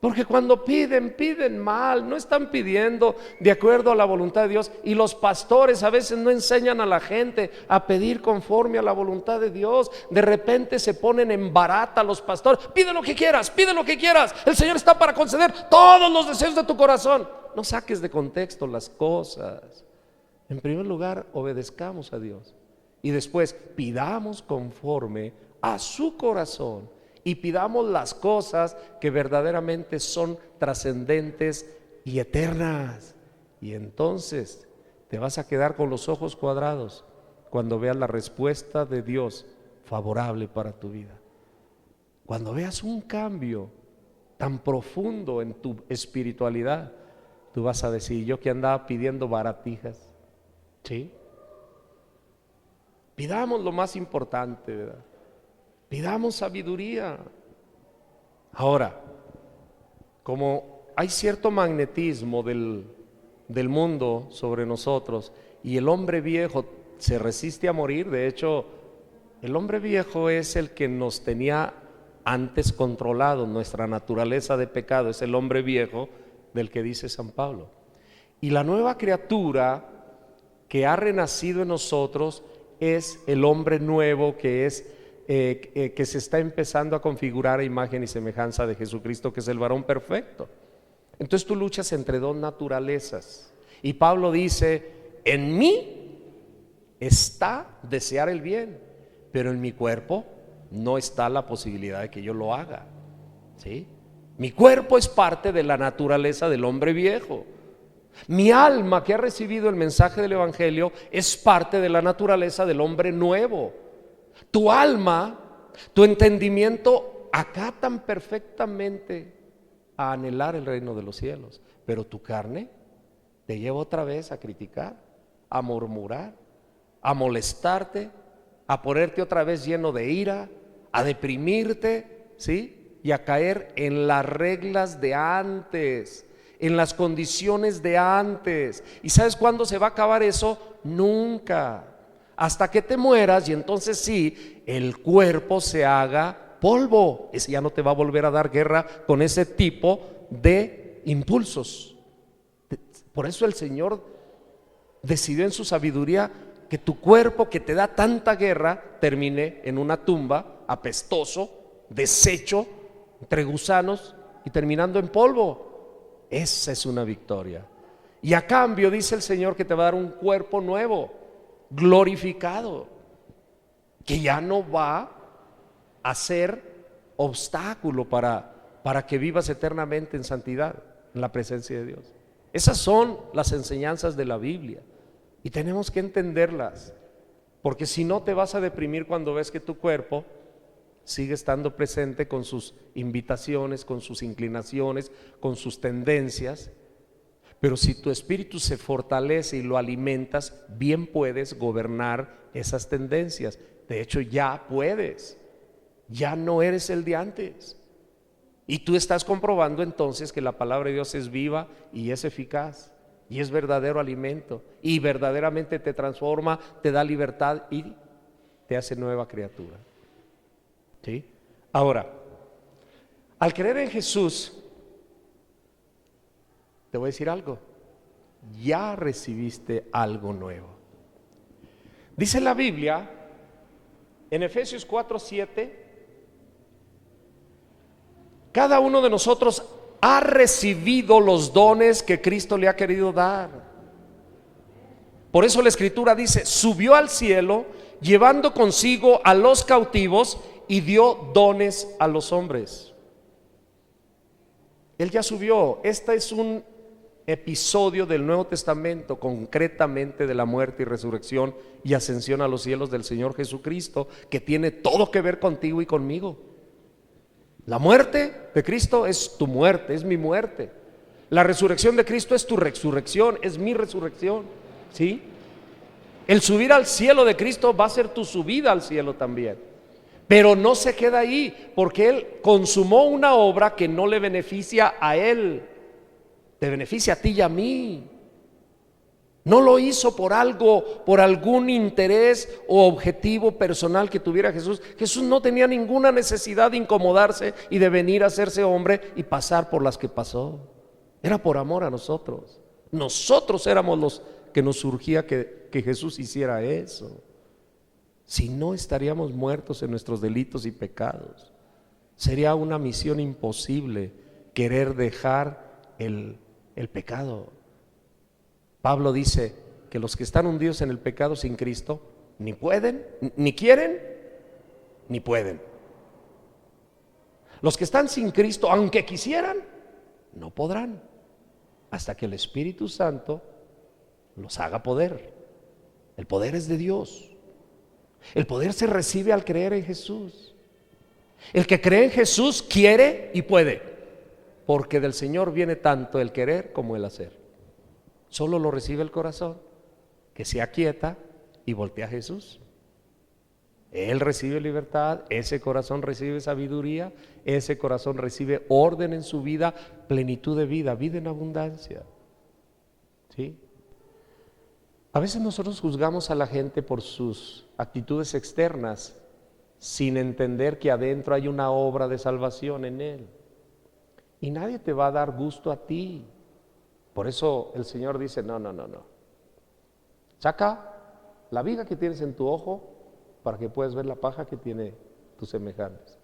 porque cuando piden mal, no están pidiendo de acuerdo a la voluntad de Dios. Y los pastores a veces no enseñan a la gente a pedir conforme a la voluntad de Dios. De repente se ponen en barata los pastores: pide lo que quieras, el Señor está para conceder todos los deseos de tu corazón. No saques de contexto las cosas. En primer lugar, obedezcamos a Dios, y después pidamos conforme a su corazón, y pidamos las cosas que verdaderamente son trascendentes y eternas. Y entonces te vas a quedar con los ojos cuadrados cuando veas la respuesta de Dios favorable para tu vida. Cuando veas un cambio tan profundo en tu espiritualidad, tú vas a decir: yo que andaba pidiendo baratijas. ¿Sí? Pidamos lo más importante, ¿verdad? Pidamos sabiduría. Ahora, como hay cierto magnetismo del mundo sobre nosotros, y el hombre viejo se resiste a morir. De hecho, el hombre viejo es el que nos tenía antes controlado. Nuestra naturaleza de pecado es el hombre viejo del que dice San Pablo. Y la nueva criatura que ha renacido en nosotros es el hombre nuevo, que es que se está empezando a configurar a imagen y semejanza de Jesucristo, que es el varón perfecto. Entonces tú luchas entre dos naturalezas, y Pablo dice: en mí está desear el bien, pero en mi cuerpo no está la posibilidad de que yo lo haga. ¿Sí? Mi cuerpo es parte de la naturaleza del hombre viejo. Mi alma, que ha recibido el mensaje del Evangelio, es parte de la naturaleza del hombre nuevo. Tu alma, tu entendimiento acatan perfectamente a anhelar el reino de los cielos, pero tu carne te lleva otra vez a criticar, a murmurar, a molestarte, a ponerte otra vez lleno de ira, a deprimirte, ¿sí? Y a caer en las reglas de antes, en las condiciones de antes. ¿Y sabes cuándo se va a acabar eso? Nunca. Hasta que te mueras, y entonces sí, el cuerpo se haga polvo. Ese ya no te va a volver a dar guerra con ese tipo de impulsos. Por eso el Señor decidió en su sabiduría que tu cuerpo, que te da tanta guerra, termine en una tumba, apestoso, deshecho, entre gusanos y terminando en polvo. Esa es una victoria. Y a cambio dice el Señor que te va a dar un cuerpo nuevo, glorificado, que ya no va a ser obstáculo para que vivas eternamente en santidad, en la presencia de Dios. Esas son las enseñanzas de la Biblia, y tenemos que entenderlas, porque si no te vas a deprimir cuando ves que tu cuerpo sigue estando presente con sus invitaciones, con sus inclinaciones, con sus tendencias. Pero si tu espíritu se fortalece y lo alimentas, bien puedes gobernar esas tendencias. De hecho, ya puedes. Ya no eres el de antes. Y tú estás comprobando entonces que la palabra de Dios es viva y es eficaz y es verdadero alimento y verdaderamente te transforma, te da libertad y te hace nueva criatura. ¿Sí? Ahora, al creer en Jesús, te voy a decir algo, ya recibiste algo nuevo. Dice la Biblia en Efesios 4:7, cada uno de nosotros ha recibido los dones que Cristo le ha querido dar. Por eso la Escritura dice, subió al cielo llevando consigo a los cautivos y dio dones a los hombres. Él ya subió. Este es un episodio del Nuevo Testamento, concretamente de la muerte y resurrección y ascensión a los cielos del Señor Jesucristo, que tiene todo que ver contigo y conmigo. La muerte de Cristo es tu muerte, es mi muerte. La resurrección de Cristo es tu resurrección, es mi resurrección, ¿sí? El subir al cielo de Cristo va a ser tu subida al cielo también. Pero no se queda ahí, porque Él consumó una obra que no le beneficia a Él, te beneficia a ti y a mí. No lo hizo por algo, por algún interés o objetivo personal que tuviera Jesús. Jesús no tenía ninguna necesidad de incomodarse y de venir a hacerse hombre y pasar por las que pasó. Era por amor a nosotros. Nosotros éramos los que nos surgía que Jesús hiciera eso. Si no, estaríamos muertos en nuestros delitos y pecados. Sería una misión imposible querer dejar el pecado. Pablo dice que los que están hundidos en el pecado sin Cristo ni pueden, ni quieren, ni pueden. Los que están sin Cristo, aunque quisieran, no podrán, hasta que el Espíritu Santo los haga poder. El poder es de Dios. El poder se recibe al creer en Jesús. El que cree en Jesús quiere y puede, porque del Señor viene tanto el querer como el hacer. Solo lo recibe el corazón, que se aquieta y voltea a Jesús. Él recibe libertad, ese corazón recibe sabiduría, ese corazón recibe orden en su vida, plenitud de vida, vida en abundancia. ¿Sí? A veces nosotros juzgamos a la gente por sus actitudes externas, sin entender que adentro hay una obra de salvación en él. Y nadie te va a dar gusto a ti. Por eso el Señor dice, no. Saca la viga que tienes en tu ojo para que puedas ver la paja que tiene tus semejantes.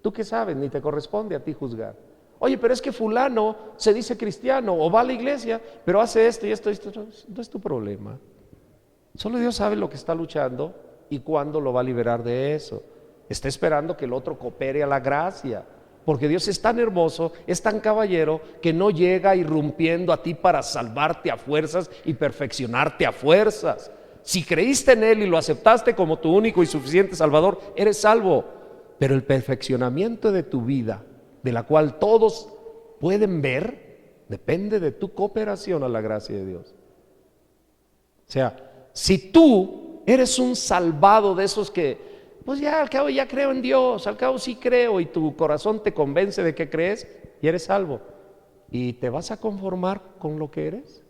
¿Tú qué sabes? Ni te corresponde a ti juzgar. Oye, pero es que fulano se dice cristiano o va a la iglesia, pero hace esto y esto. No es tu problema. Solo Dios sabe lo que está luchando y cuándo lo va a liberar de eso. Está esperando que el otro coopere a la gracia. Porque Dios es tan hermoso, es tan caballero, que no llega irrumpiendo a ti para salvarte a fuerzas y perfeccionarte a fuerzas. Si creíste en Él y lo aceptaste como tu único y suficiente Salvador, eres salvo. Pero el perfeccionamiento de tu vida, de la cual todos pueden ver, depende de tu cooperación a la gracia de Dios. O sea, si tú eres un salvado de esos que pues ya al cabo ya creo en Dios, al cabo sí creo, y tu corazón te convence de que crees y eres salvo, ¿y te vas a conformar con lo que eres?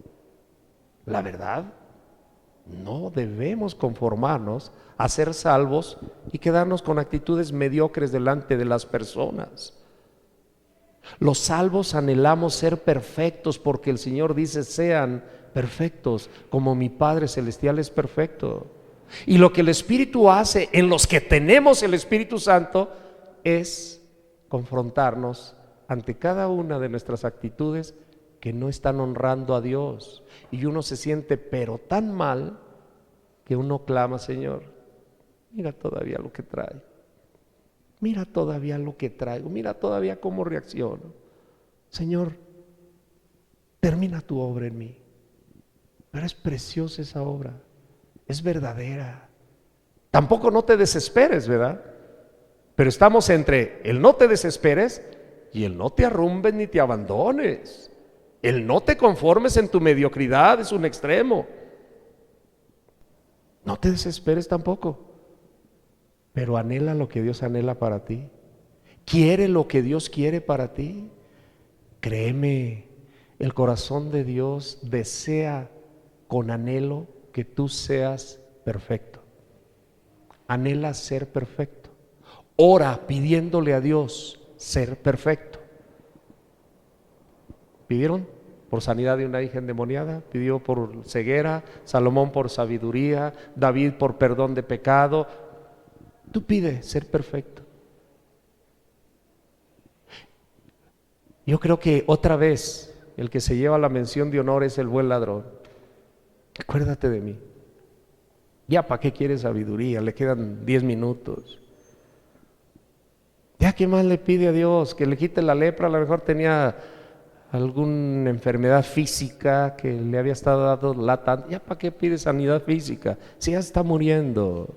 La verdad, no debemos conformarnos a ser salvos y quedarnos con actitudes mediocres delante de las personas. Los salvos anhelamos ser perfectos, porque el Señor dice, sean perfectos como mi Padre Celestial es perfecto. Y lo que el Espíritu hace en los que tenemos el Espíritu Santo es confrontarnos ante cada una de nuestras actitudes que no están honrando a Dios. Y uno se siente pero tan mal que uno clama, Señor, mira todavía lo que trae. Mira todavía lo que traigo, mira todavía cómo reacciono. Señor, termina tu obra en mí. Pero es preciosa esa obra. Es verdadera. Tampoco no te desesperes, ¿verdad? Pero estamos entre el no te desesperes y el no te arrumbes ni te abandones. El no te conformes en tu mediocridad es un extremo. No te desesperes tampoco, pero anhela lo que Dios anhela para ti. Quiere lo que Dios quiere para ti. Créeme, el corazón de Dios desea con anhelo que tú seas perfecto. Anhela ser perfecto. Ora pidiéndole a Dios ser perfecto. ¿Pidieron? Por sanidad de una hija endemoniada, pidió por ceguera, Salomón por sabiduría, David por perdón de pecado. Tú pide ser perfecto. Yo creo que otra vez el que se lleva la mención de honor es el buen ladrón. Acuérdate de mí. Ya, ¿para qué quieres sabiduría? Le quedan 10 minutos. Ya, ¿qué más le pide a Dios? Que le quite la lepra. A lo mejor tenía alguna enfermedad física que le había estado dando lata. Ya, ¿para qué pide sanidad física? Si ya está muriendo.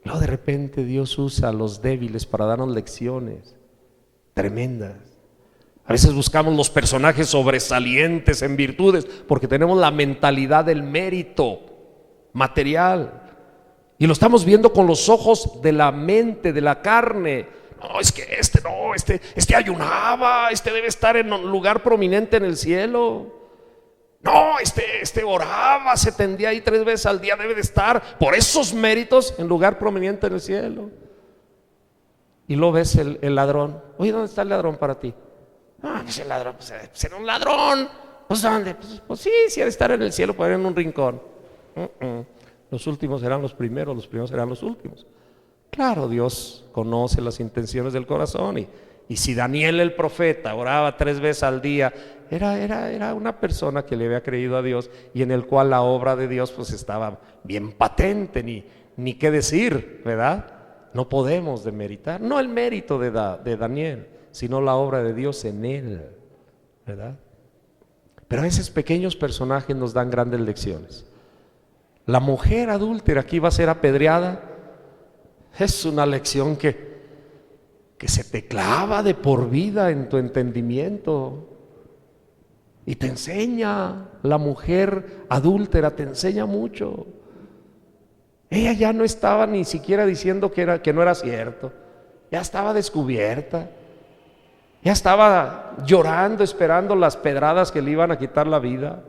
Luego de repente Dios usa a los débiles para darnos lecciones tremendas. A veces buscamos los personajes sobresalientes en virtudes porque tenemos la mentalidad del mérito material y lo estamos viendo con los ojos de la mente, de la carne. No, es que este ayunaba, este debe estar en un lugar prominente en el cielo. No, este oraba, se tendía ahí 3 veces al día, debe de estar por esos méritos en lugar prominente en el cielo. Y lo ves el ladrón. Oye, ¿dónde está el ladrón para ti? Ah, pues el ladrón, pues era un ladrón. Pues ¿dónde? Pues sí ha de estar en el cielo, por ahí en un rincón. Los últimos serán los primeros serán los últimos. Claro, Dios conoce las intenciones del corazón y si Daniel el profeta oraba 3 veces al día, era una persona que le había creído a Dios y en el cual la obra de Dios pues estaba bien patente, ni qué decir, ¿verdad? No podemos demeritar, no el mérito de Daniel, sino la obra de Dios en él, ¿verdad? Pero esos pequeños personajes nos dan grandes lecciones. La mujer adúltera que iba a ser apedreada es una lección que se te clava de por vida en tu entendimiento y te enseña. La mujer adúltera te enseña mucho. Ella ya no estaba ni siquiera diciendo que no era cierto, ya estaba descubierta, ya estaba llorando esperando las pedradas que le iban a quitar la vida.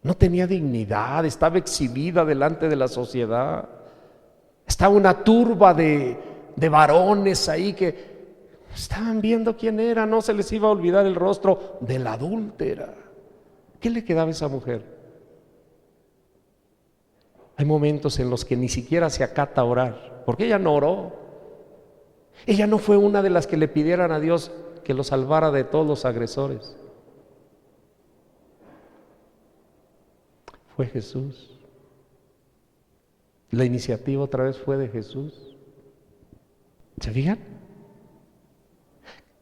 No tenía dignidad, estaba exhibida delante de la sociedad. Estaba una turba de varones ahí que estaban viendo quién era. No se les iba a olvidar el rostro de la adúltera. ¿Qué le quedaba a esa mujer? Hay momentos en los que ni siquiera se acata orar, porque ella no oró. Ella no fue una de las que le pidieran a Dios que lo salvara de todos los agresores. Fue Jesús. La iniciativa otra vez fue de Jesús. ¿Se fijan?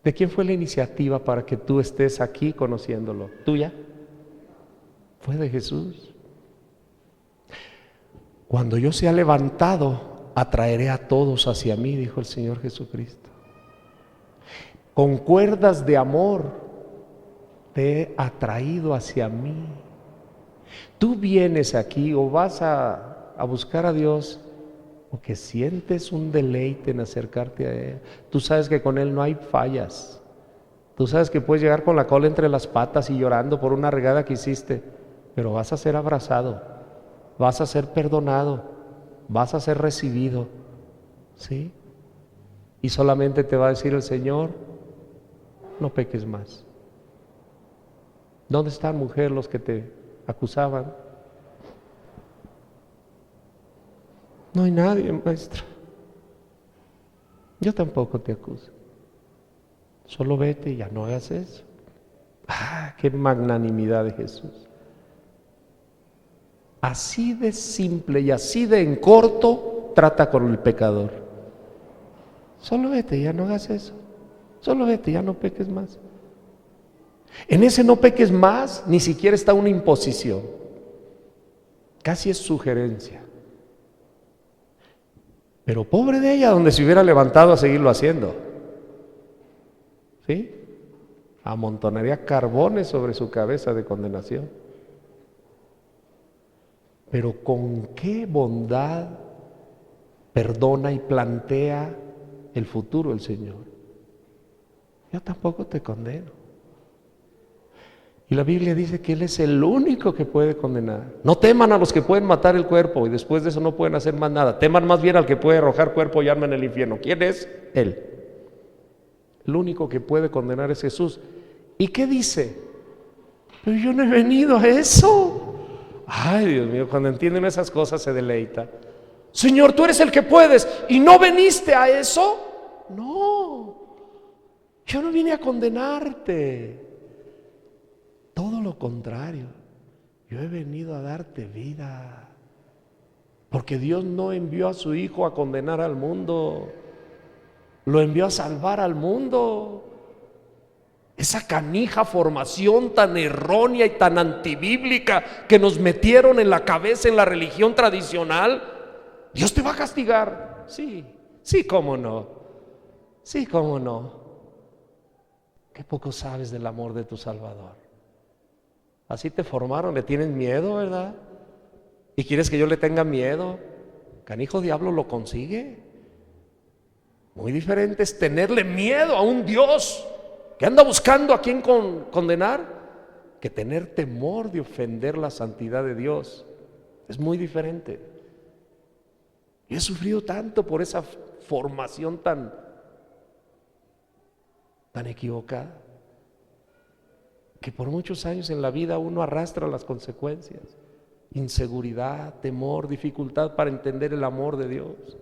¿De quién fue la iniciativa para que tú estés aquí conociéndolo? ¿Tuya? Fue de Jesús. Cuando yo sea levantado, atraeré a todos hacia mí, dijo el Señor Jesucristo. Con cuerdas de amor te he atraído hacia mí. Tú vienes aquí o vas a buscar a Dios porque sientes un deleite en acercarte a Él. Tú sabes que con Él no hay fallas. Tú sabes que puedes llegar con la cola entre las patas y llorando por una regada que hiciste, pero vas a ser abrazado. Vas a ser perdonado, vas a ser recibido, ¿sí? Y solamente te va a decir el Señor, no peques más. ¿Dónde están, mujer, los que te acusaban? No hay nadie, maestra. Yo tampoco te acuso. Solo vete y ya no hagas eso. Qué magnanimidad de Jesús. Así de simple y así de en corto trata con el pecador. Solo vete, ya no hagas eso. Solo vete, ya no peques más. En ese no peques más ni siquiera está una imposición. Casi es sugerencia. Pero pobre de ella donde se hubiera levantado a seguirlo haciendo. ¿Sí? Amontonaría carbones sobre su cabeza de condenación. Pero con qué bondad perdona y plantea el futuro el Señor. Yo tampoco te condeno. Y la Biblia dice que Él es el único que puede condenar. No teman a los que pueden matar el cuerpo y después de eso no pueden hacer más nada. Teman más bien al que puede arrojar cuerpo y alma en el infierno. ¿Quién es? Él. El único que puede condenar es Jesús. ¿Y qué dice? Pero yo no he venido a eso. Ay, Dios mío, cuando entienden esas cosas se deleita. Señor, tú eres el que puedes y no viniste a eso. No, yo no vine a condenarte. Todo lo contrario, yo he venido a darte vida. Porque Dios no envió a su Hijo a condenar al mundo, lo envió a salvar al mundo. Esa canija formación tan errónea y tan antibíblica que nos metieron en la cabeza en la religión tradicional, Dios te va a castigar. Sí, sí, cómo no. Sí, cómo no. Qué poco sabes del amor de tu Salvador. Así te formaron, le tienes miedo, ¿verdad? ¿Y quieres que yo le tenga miedo? Canijo diablo lo consigue. Muy diferente es tenerle miedo a un Dios que anda buscando a quien condenar, que tener temor de ofender la santidad de Dios. Es muy diferente. Yo he sufrido tanto por esa formación tan equivocada, que por muchos años en la vida uno arrastra las consecuencias. Inseguridad, temor, dificultad para entender el amor de Dios.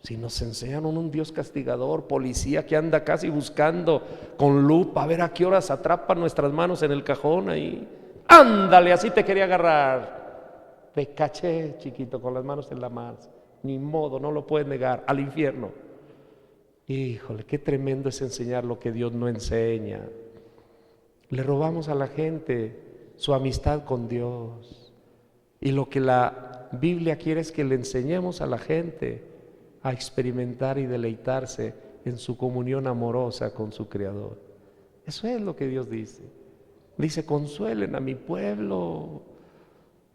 Si nos enseñan un Dios castigador, policía que anda casi buscando con lupa a ver a qué horas atrapan nuestras manos en el cajón ahí. Ándale, así te quería agarrar. Te caché, chiquito, con las manos en la mano. Ni modo, no lo puedes negar, al infierno. Híjole, qué tremendo es enseñar lo que Dios no enseña. Le robamos a la gente su amistad con Dios. Y lo que la Biblia quiere es que le enseñemos a la gente a experimentar y deleitarse en su comunión amorosa con su Creador. Eso es lo que Dios dice. Dice, consuelen a mi pueblo.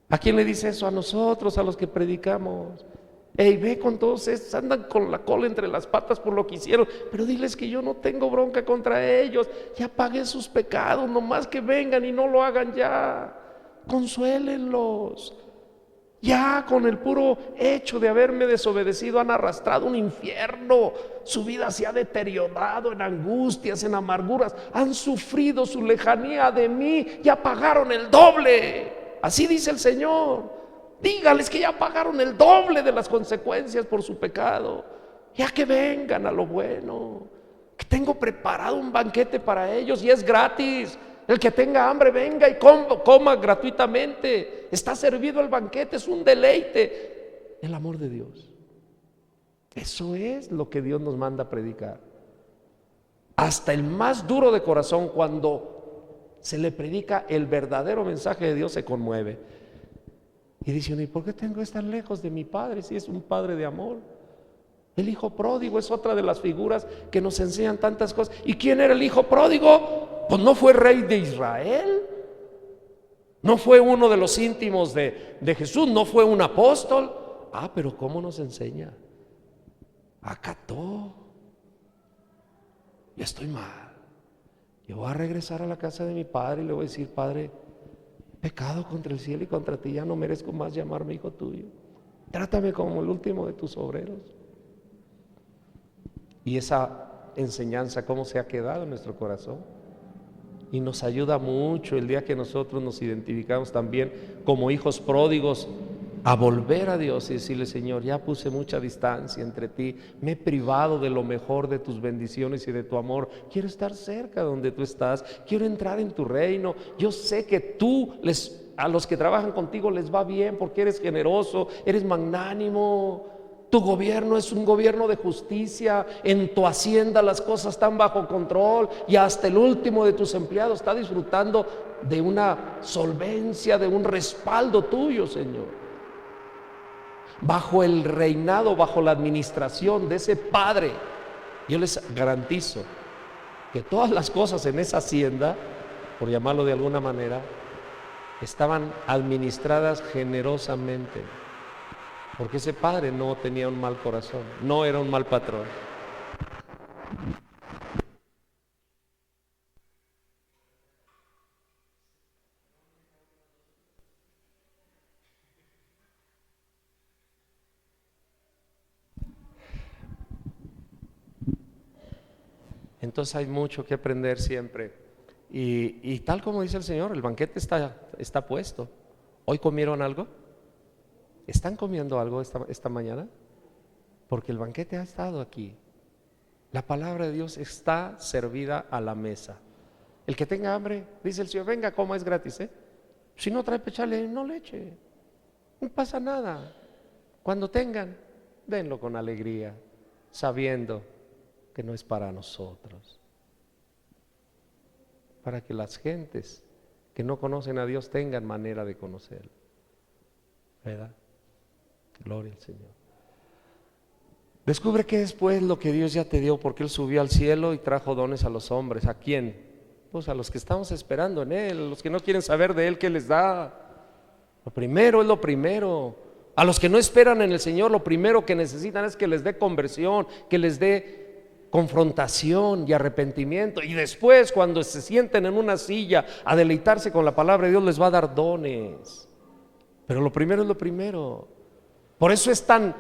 ¿A quién le dice eso? A nosotros, a los que predicamos. Ey, ve con todos estos, andan con la cola entre las patas por lo que hicieron, pero diles que yo no tengo bronca contra ellos, ya pagué sus pecados, nomás que vengan y no lo hagan ya. Consuélenlos. Ya con el puro hecho de haberme desobedecido han arrastrado un infierno. Su vida se ha deteriorado en angustias, en amarguras. Han sufrido su lejanía de mí. Ya pagaron el doble. Así dice el Señor. Dígales que ya pagaron el doble de las consecuencias por su pecado. Ya que vengan a lo bueno. Que tengo preparado un banquete para ellos y es gratis. El que tenga hambre venga y coma gratuitamente. Está servido el banquete, es un deleite. El amor de Dios. Eso es lo que Dios nos manda a predicar. Hasta el más duro de corazón, cuando se le predica el verdadero mensaje de Dios, se conmueve. Y dice uno, ¿y por qué tengo que estar lejos de mi Padre si es un Padre de amor? El hijo pródigo es otra de las figuras que nos enseñan tantas cosas. ¿Y quién era el hijo pródigo? Pues no fue rey de Israel, no fue uno de los íntimos de Jesús, no fue un apóstol. Pero ¿cómo nos enseña? Acató. Ya estoy mal. Yo voy a regresar a la casa de mi padre y le voy a decir, Padre, pecado contra el cielo y contra ti, ya no merezco más llamarme hijo tuyo. Trátame como el último de tus obreros. Y esa enseñanza, ¿cómo se ha quedado en nuestro corazón? Y nos ayuda mucho el día que nosotros nos identificamos también como hijos pródigos a volver a Dios y decirle, Señor, ya puse mucha distancia entre ti, me he privado de lo mejor de tus bendiciones y de tu amor, quiero estar cerca donde tú estás, quiero entrar en tu reino. Yo sé que tú a los que trabajan contigo les va bien porque eres generoso, eres magnánimo. Tu gobierno es un gobierno de justicia, en tu hacienda las cosas están bajo control y hasta el último de tus empleados está disfrutando de una solvencia, de un respaldo tuyo, Señor. bajo el reinado, bajo la administración de ese padre, yo les garantizo que todas las cosas en esa hacienda, por llamarlo de alguna manera, estaban administradas generosamente, porque ese padre no tenía un mal corazón, no era un mal patrón. Entonces hay mucho que aprender siempre. Y tal como dice el Señor, el banquete está puesto. ¿Hoy comieron algo? ¿Están comiendo algo esta mañana? Porque el banquete ha estado aquí. La palabra de Dios está servida a la mesa. El que tenga hambre, dice el Señor, venga, coma, es gratis, ¿eh? Si no trae pechale, no le eche. No pasa nada. Cuando tengan, denlo con alegría, sabiendo que no es para nosotros, para que las gentes que no conocen a Dios tengan manera de conocerlo, ¿verdad? Gloria al Señor. Descubre que después lo que Dios ya te dio, porque Él subió al cielo y trajo dones a los hombres. ¿A quién? Pues a los que estamos esperando en Él, a los que no quieren saber de Él, ¿qué les da? Lo primero es lo primero. A los que no esperan en el Señor, lo primero que necesitan es que les dé conversión, que les dé confrontación y arrepentimiento, y después cuando se sienten en una silla a deleitarse con la palabra de Dios, les va a dar dones. Pero lo primero es lo primero. Por eso es tan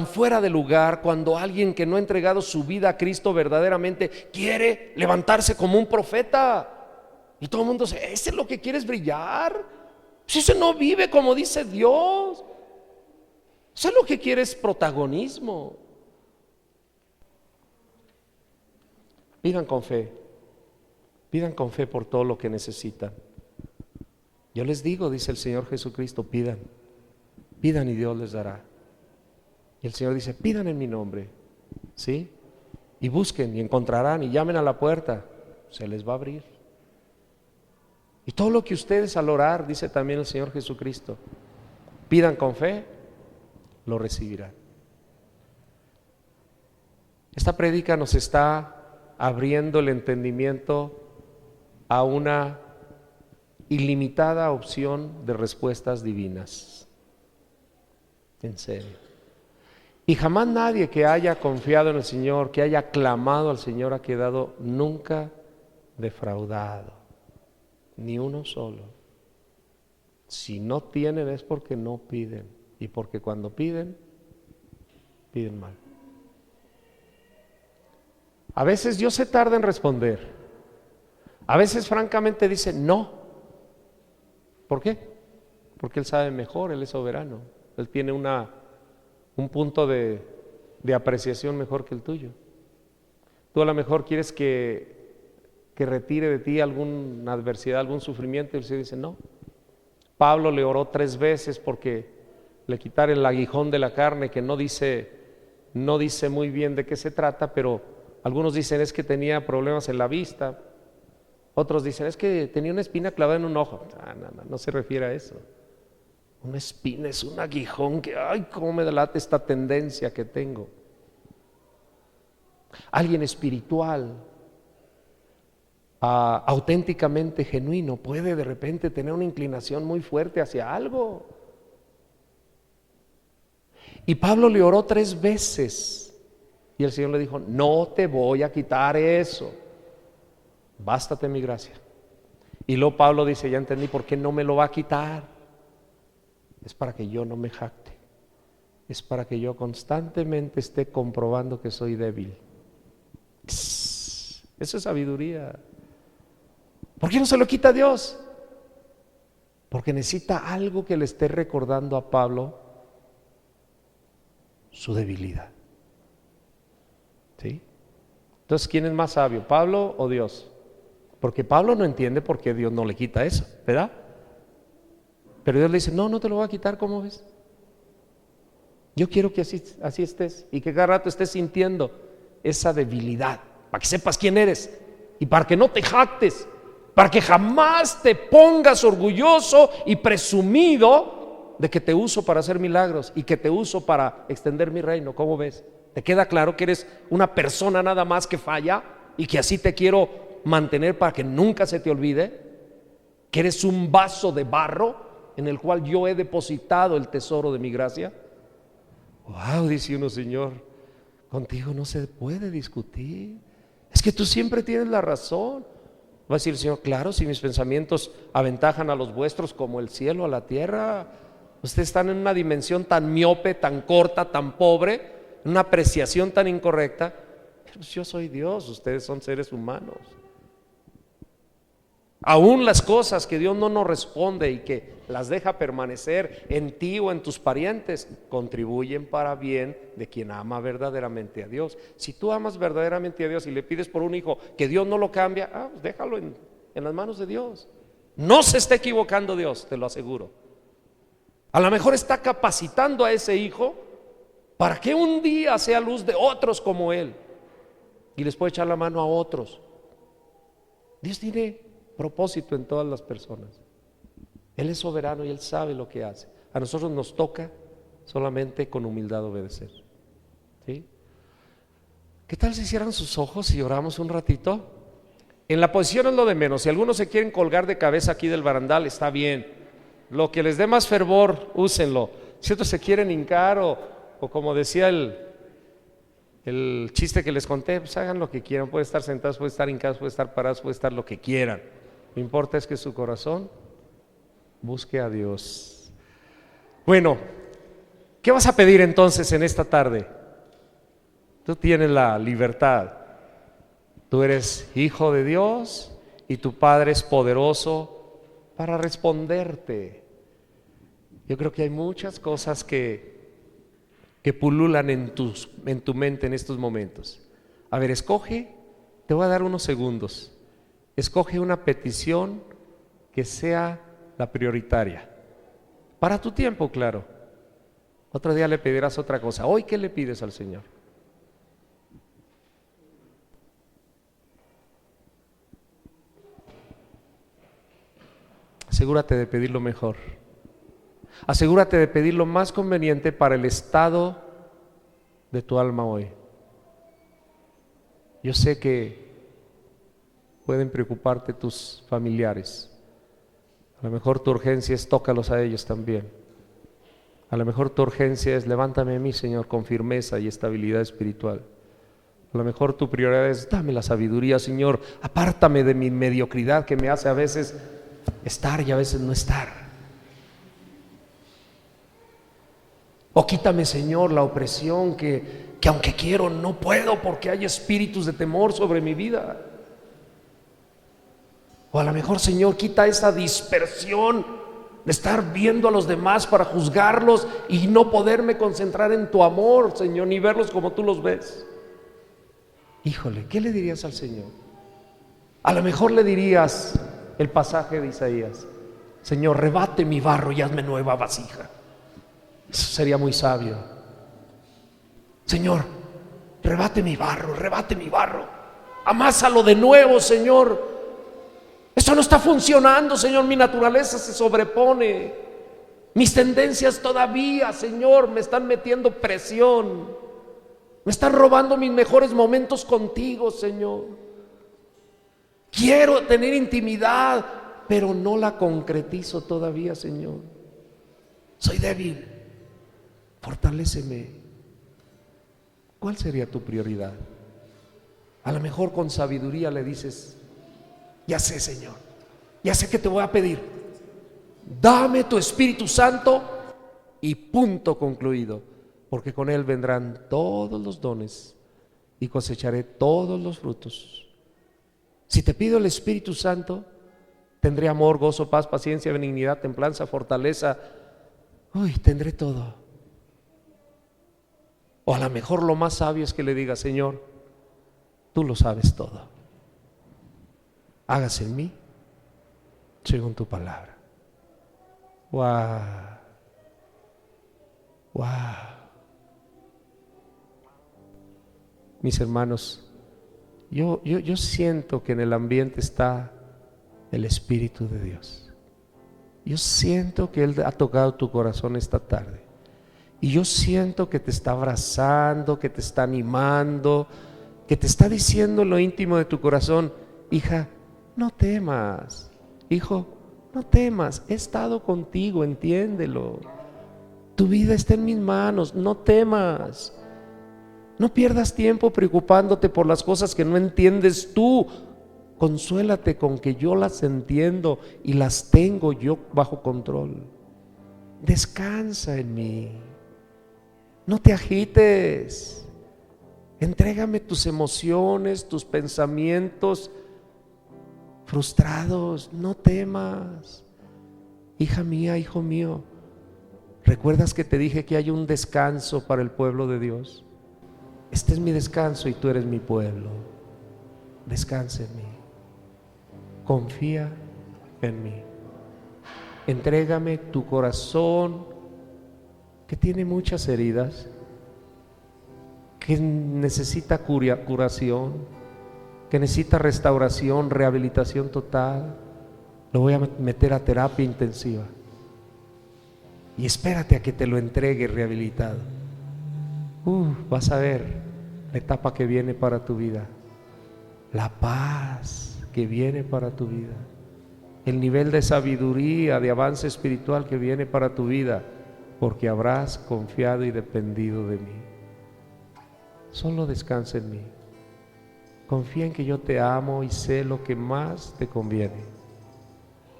fuera de lugar cuando alguien que no ha entregado su vida a Cristo verdaderamente quiere levantarse como un profeta, y todo el mundo dice, ¿ese es lo que quieres brillar? Si ese no vive como dice Dios, ese es lo que quiere es protagonismo. Pidan con fe por todo lo que necesitan. Yo les digo, dice el Señor Jesucristo, pidan y Dios les dará. Y el Señor dice, pidan en mi nombre, ¿sí? Y busquen y encontrarán, y llamen a la puerta, se les va a abrir. Y todo lo que ustedes al orar, dice también el Señor Jesucristo, pidan con fe, lo recibirán. Esta prédica nos está abriendo el entendimiento a una ilimitada opción de respuestas divinas. En serio. Y jamás nadie que haya confiado en el Señor, que haya clamado al Señor, ha quedado nunca defraudado. Ni uno solo. Si no tienen es porque no piden, y porque cuando piden mal. A veces Dios se tarda en responder. A veces francamente dice no. ¿Por qué? Porque Él sabe mejor, Él es soberano. Él tiene un punto de apreciación mejor que el tuyo. Tú a lo mejor quieres que retire de ti alguna adversidad, algún sufrimiento, y el Señor dice no. Pablo le oró 3 veces porque le quitara el aguijón de la carne, que no dice muy bien de qué se trata, pero algunos dicen es que tenía problemas en la vista, otros dicen es que tenía una espina clavada en un ojo. No se refiere a eso. Una espina es un aguijón que, ay, cómo me delata esta tendencia que tengo. Alguien espiritual, auténticamente genuino, puede de repente tener una inclinación muy fuerte hacia algo. Y Pablo le oró 3 veces. Y el Señor le dijo, no te voy a quitar eso, bástate mi gracia. Y luego Pablo dice, ya entendí por qué no me lo va a quitar. Es para que yo no me jacte, es para que yo constantemente esté comprobando que soy débil. Eso es sabiduría. ¿Por qué no se lo quita a Dios? Porque necesita algo que le esté recordando a Pablo su debilidad. ¿Sí? Entonces, ¿quién es más sabio, Pablo o Dios? Porque Pablo no entiende por qué Dios no le quita eso, ¿verdad? Pero Dios le dice, no te lo voy a quitar, ¿cómo ves? Yo quiero que así estés, y que cada rato estés sintiendo esa debilidad, para que sepas quién eres, y para que no te jactes, para que jamás te pongas orgulloso y presumido de que te uso para hacer milagros y que te uso para extender mi reino. ¿Cómo ves? ¿Te queda claro que eres una persona nada más que falla y que así te quiero mantener para que nunca se te olvide? ¿Que eres un vaso de barro en el cual yo he depositado el tesoro de mi gracia? Wow, dice uno, Señor, contigo no se puede discutir. Es que tú siempre tienes la razón. Va a decir el Señor, claro, si mis pensamientos aventajan a los vuestros como el cielo a la tierra. Ustedes están en una dimensión tan miope, tan corta, tan pobre, en una apreciación tan incorrecta. Pero yo soy Dios, ustedes son seres humanos. Aún las cosas que Dios no nos responde y que las deja permanecer en ti o en tus parientes, contribuyen para bien de quien ama verdaderamente a Dios. Si tú amas verdaderamente a Dios y le pides por un hijo que Dios no lo cambia, pues déjalo en las manos de Dios. No se está equivocando Dios, te lo aseguro. A lo mejor está capacitando a ese hijo para que un día sea luz de otros como él y les puede echar la mano a otros. Dios tiene propósito en todas las personas. Él es soberano y Él sabe lo que hace. A nosotros nos toca solamente con humildad obedecer. ¿Sí? ¿Qué tal si cierran sus ojos y oramos un ratito? En la posición es lo de menos. Si algunos se quieren colgar de cabeza aquí del barandal, está bien. Lo que les dé más fervor, úsenlo. Si otros se quieren hincar o como decía el chiste que les conté, pues hagan lo que quieran. Pueden estar sentados, pueden estar hincados, pueden estar parados, pueden estar lo que quieran. Lo importa es que su corazón busque a Dios. Bueno, ¿qué vas a pedir entonces en esta tarde? Tú tienes la libertad. Tú eres hijo de Dios y tu Padre es poderoso para responderte. Yo creo que hay muchas cosas que pululan en tu mente en estos momentos. A ver, escoge, te voy a dar unos segundos. Escoge una petición que sea la prioritaria. Para tu tiempo, claro. Otro día le pedirás otra cosa. Hoy, ¿qué le pides al Señor? Asegúrate de pedir lo mejor. Asegúrate de pedir lo más conveniente para el estado de tu alma hoy. Yo sé que pueden preocuparte tus familiares. A lo mejor tu urgencia es tócalos a ellos también. A lo mejor tu urgencia es levántame a mí, Señor, con firmeza y estabilidad espiritual. A lo mejor tu prioridad es dame la sabiduría, Señor, apártame de mi mediocridad que me hace a veces estar y a veces no estar. O quítame, Señor, la opresión que aunque quiero no puedo porque hay espíritus de temor sobre mi vida. O a lo mejor, Señor, quita esa dispersión de estar viendo a los demás para juzgarlos y no poderme concentrar en tu amor, Señor, ni verlos como tú los ves. Híjole, ¿qué le dirías al Señor? A lo mejor le dirías el pasaje de Isaías: Señor, rebate mi barro y hazme nueva vasija. Eso sería muy sabio. Señor, rebate mi barro, amásalo de nuevo, Señor. Eso no está funcionando, Señor, mi naturaleza se sobrepone. Mis tendencias todavía, Señor, me están metiendo presión. Me están robando mis mejores momentos contigo, Señor. Quiero tener intimidad, pero no la concretizo todavía, Señor. Soy débil, fortaléceme. ¿Cuál sería tu prioridad? A lo mejor con sabiduría le dices: ya sé, Señor, ya sé que te voy a pedir. Dame tu Espíritu Santo y punto concluido, porque con Él vendrán todos los dones y cosecharé todos los frutos. Si te pido el Espíritu Santo, tendré amor, gozo, paz, paciencia, benignidad, templanza, fortaleza. Tendré todo. O a lo mejor lo más sabio es que le diga: Señor, tú lo sabes todo. Hágase en mí según tu palabra. Wow. Mis hermanos, yo siento que en el ambiente está el Espíritu de Dios. Yo siento que Él ha tocado tu corazón esta tarde. Y yo siento que te está abrazando, que te está animando, que te está diciendo en lo íntimo de tu corazón: hija, no temas. Hijo, no temas. He estado contigo, entiéndelo. Tu vida está en mis manos, no temas. No pierdas tiempo preocupándote por las cosas que no entiendes tú. Consuélate con que yo las entiendo y las tengo yo bajo control. Descansa en mí. No te agites. Entrégame tus emociones, tus pensamientos frustrados. No temas. Hija mía, hijo mío, ¿recuerdas que te dije que hay un descanso para el pueblo de Dios? Este es mi descanso y tú eres mi pueblo. Descansa en mí. Confía en mí. Entrégame tu corazón, que tiene muchas heridas, que necesita curación, que necesita restauración, rehabilitación total. Lo voy a meter a terapia intensiva. Y espérate a que te lo entregue rehabilitado. Vas a ver la etapa que viene para tu vida, la paz que viene para tu vida, el nivel de sabiduría, de avance espiritual que viene para tu vida, porque habrás confiado y dependido de mí. Solo descansa en mí. Confía en que yo te amo y sé lo que más te conviene.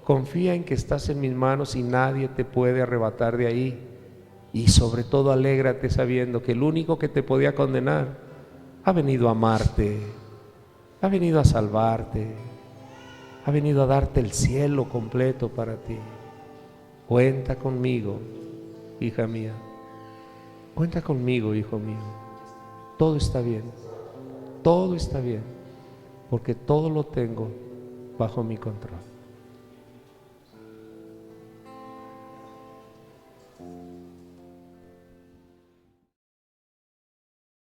Confía en que estás en mis manos y nadie te puede arrebatar de ahí. Y sobre todo alégrate sabiendo que el único que te podía condenar ha venido a amarte, ha venido a salvarte, ha venido a darte el cielo completo para ti. Cuenta conmigo, hija mía. Cuenta conmigo, hijo mío. Todo está bien, todo está bien, porque todo lo tengo bajo mi control.